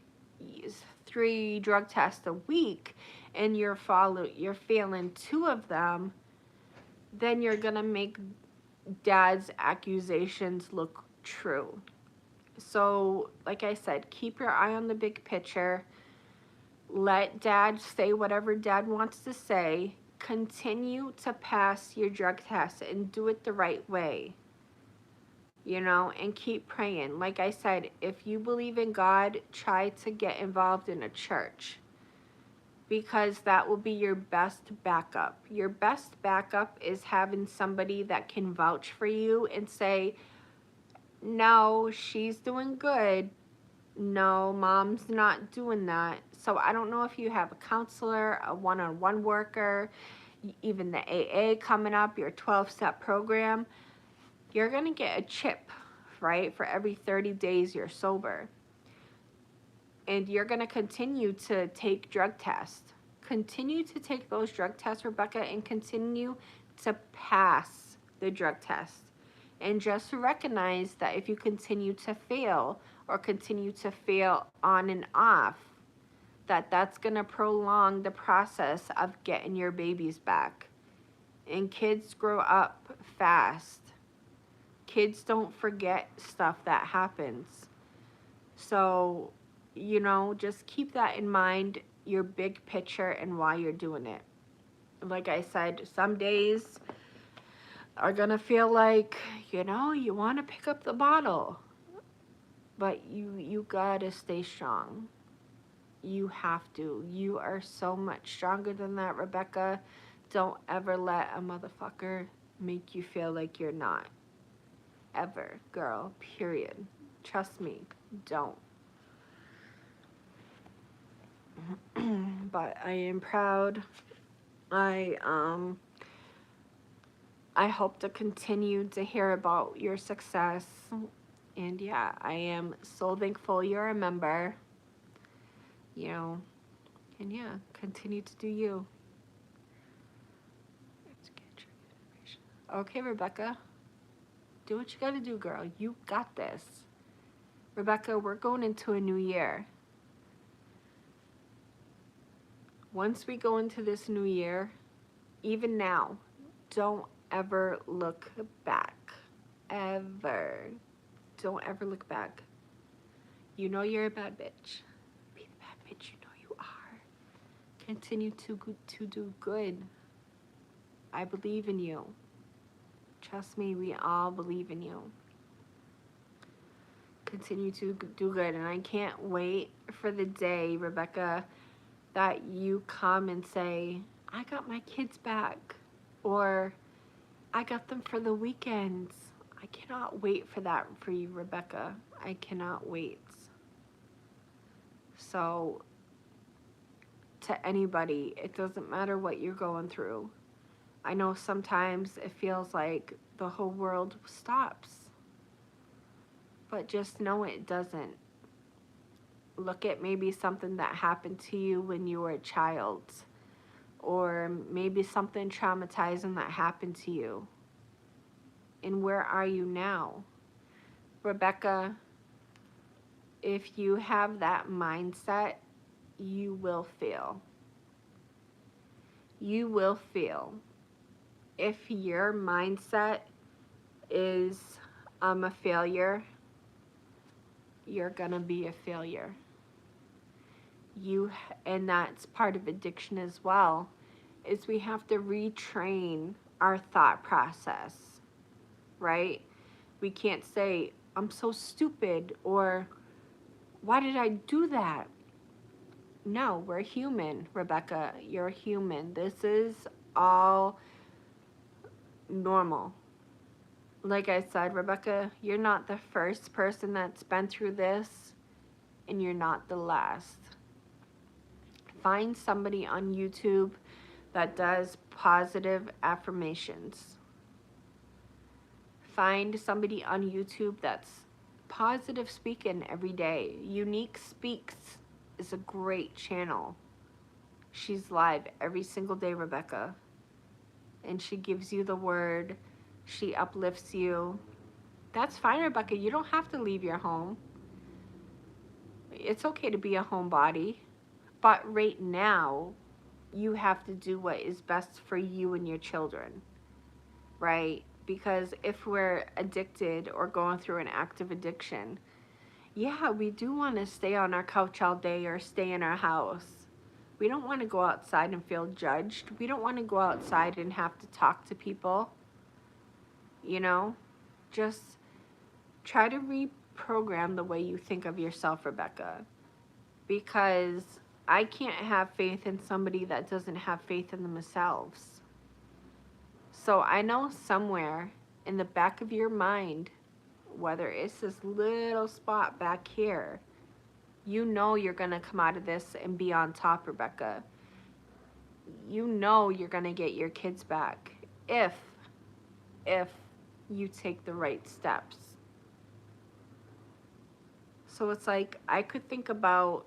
3 drug tests a week, and you're failing two of them, then you're gonna make dad's accusations look true. So, like I said, keep your eye on the big picture. Let dad say whatever dad wants to say. Continue to pass your drug test and do it the right way. You know, and keep praying. Like I said, if you believe in God, try to get involved in a church, because that will be your best backup. Your best backup is having somebody that can vouch for you and say, no, she's doing good. No, mom's not doing that. So I don't know if you have a counselor, a one-on-one worker, even the AA coming up, your 12-step program. You're going to get a chip, right, for every 30 days you're sober. And you're going to continue to take drug tests. Continue to take those drug tests, Rebecca, and continue to pass the drug test. And just recognize that if you continue to fail or continue to fail on and off, that's going to prolong the process of getting your babies back. And kids grow up fast. Kids don't forget stuff that happens. So, you know, just keep that in mind, your big picture and why you're doing it. Like I said, some days are going to feel like, you know, you want to pick up the bottle. But you got to stay strong. You have to. You are so much stronger than that, Rebecca. Don't ever let a motherfucker make you feel like you're not. Ever, girl. Period. Trust me. Don't. But I am proud. I hope to continue to hear about your success. And yeah, I am so thankful you're a member. You know, and yeah, continue to do you. Okay, Rebecca. Do what you gotta do, girl. You got this. Rebecca, we're going into a new year. Once we go into this new year, even now, don't ever look back. Ever. Don't ever look back. You know you're a bad bitch. Be the bad bitch you know you are. Continue to do good. I believe in you. Trust me, we all believe in you. Continue to do good. And I can't wait for the day, Rebecca, that you come and say, I got my kids back. Or I got them for the weekends. I cannot wait for that for you, Rebecca. I cannot wait. So, to anybody, it doesn't matter what you're going through. I know sometimes it feels like the whole world stops. But just know it doesn't. Look at maybe something that happened to you when you were a child. Or maybe something traumatizing that happened to you. And where are you now? Rebecca, if you have that mindset, you will fail. You will fail. If your mindset is, I'm a failure, you're gonna be a failure. And that's part of addiction as well, is we have to retrain our thought process, right? We can't say, I'm so stupid, or why did I do that? No, we're human, Rebecca. You're human. This is all normal. Like I said, Rebecca, you're not the first person that's been through this, and you're not the last. Find somebody on YouTube that does positive affirmations. Find somebody on YouTube that's positive speaking every day. Unique Speaks is a great channel. She's live every single day, Rebecca. And she gives you the word. She uplifts you. That's fine, Rebecca. You don't have to leave your home. It's okay to be a homebody. But right now, you have to do what is best for you and your children, right? Because if we're addicted or going through an active addiction, yeah, we do want to stay on our couch all day or stay in our house. We don't want to go outside and feel judged. We don't want to go outside and have to talk to people, you know? Just try to reprogram the way you think of yourself, Rebecca. Because I can't have faith in somebody that doesn't have faith in themselves. So I know somewhere in the back of your mind, whether it's this little spot back here, you know you're going to come out of this and be on top, Rebecca. You know you're going to get your kids back if you take the right steps. So it's like I could think about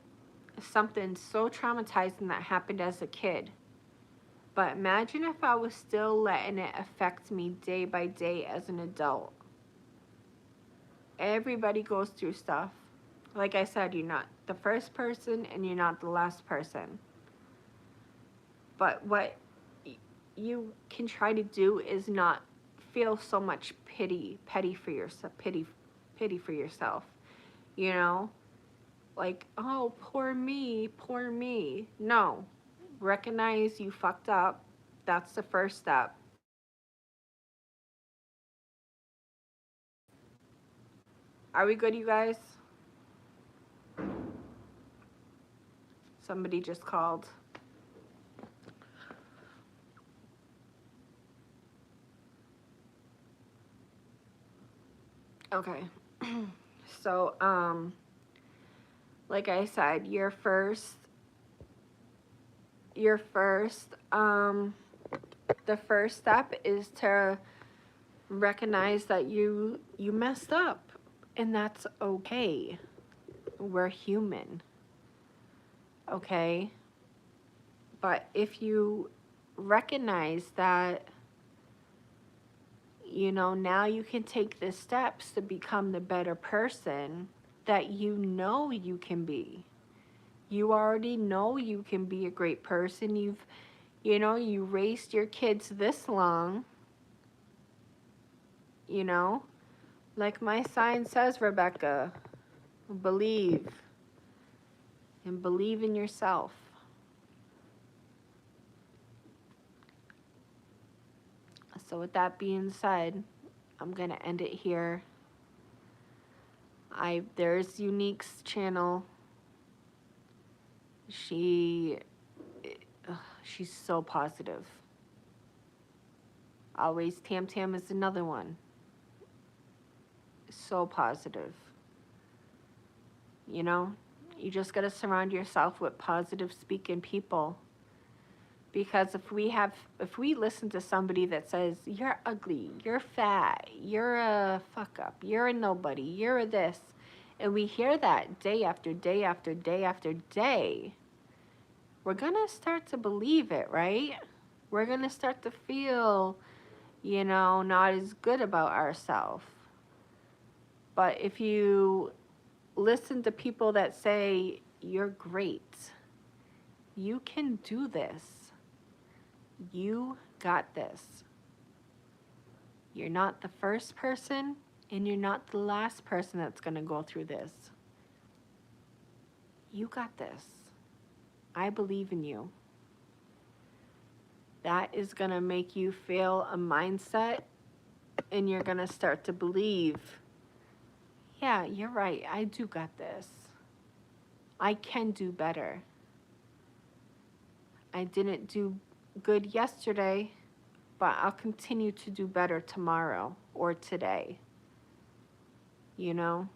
something so traumatizing that happened as a kid. But imagine if I was still letting it affect me day by day as an adult. Everybody goes through stuff. Like I said, you're not the first person and you're not the last person. But what you can try to do is not feel so much pity for yourself. You know? Like, oh, poor me, poor me. No. Recognize you fucked up. That's the first step. Are we good, you guys? Somebody just called. Okay. So, like I said, the first step is to recognize that you messed up, and that's okay. We're human. Okay? But if you recognize that, you know, now you can take the steps to become the better person that you know you can be. You already know you can be a great person. You raised your kids this long, you know. Like my sign says, Rebecca, believe and believe in yourself. So with that being said, I'm going to end it here. There's Unique's channel. She's so positive. Always Tam Tam is another one. So positive. You know, you just got to surround yourself with positive speaking people. Because if we listen to somebody that says, you're ugly, you're fat, you're a fuck up, you're a nobody, you're a this, and we hear that day after day after day after day, we're going to start to believe it, right? We're going to start to feel, you know, not as good about ourselves. But if you listen to people that say, you're great, you can do this, you got this. You're not the first person, and you're not the last person that's going to go through this. You got this. I believe in you. That is going to make you feel a mindset, and you're going to start to believe, yeah, you're right. I do got this. I can do better. I didn't do good yesterday, but I'll continue to do better tomorrow or today. You know?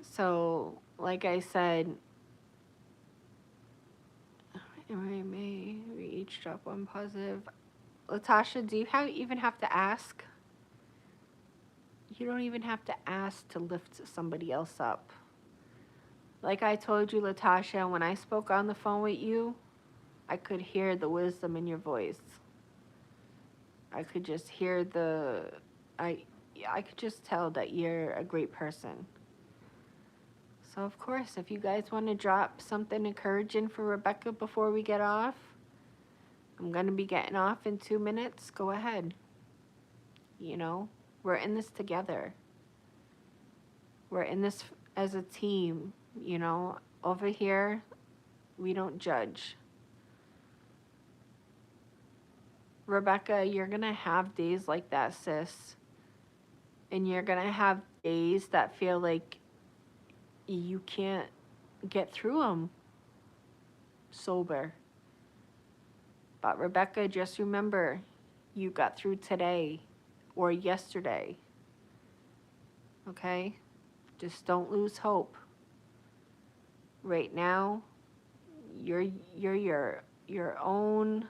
So, like I said, I may each drop one positive. Latasha, do you even have to ask? You don't even have to ask to lift somebody else up. Like I told you, Latasha, when I spoke on the phone with you, I could hear the wisdom in your voice. I could just hear I could just tell that you're a great person. So, of course, if you guys want to drop something encouraging for Rebecca before we get off, I'm going to be getting off in 2 minutes. Go ahead. You know, we're in this together. We're in this as a team, you know. Over here, we don't judge. Rebecca, you're going to have days like that, sis. And you're going to have days that feel like you can't get through them sober. But Rebecca, just remember, you got through today or yesterday. Okay? Just don't lose hope. Right now, you're your own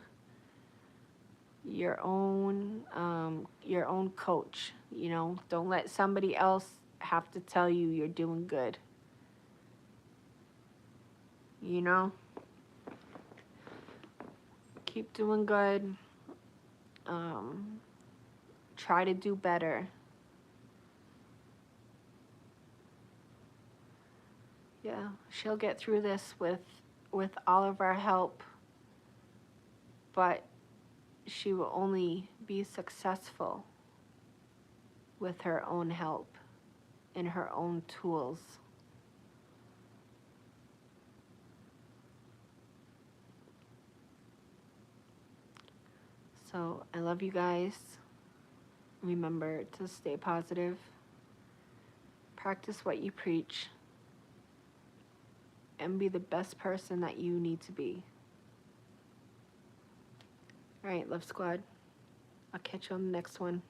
coach. You know, don't let somebody else have to tell you you're doing good. You know, keep doing good. Try to do better. Yeah, she'll get through this with all of our help, but she will only be successful with her own help and her own tools. So I love you guys. Remember to stay positive. Practice what you preach. And be the best person that you need to be. All right, Love Squad. I'll catch you on the next one.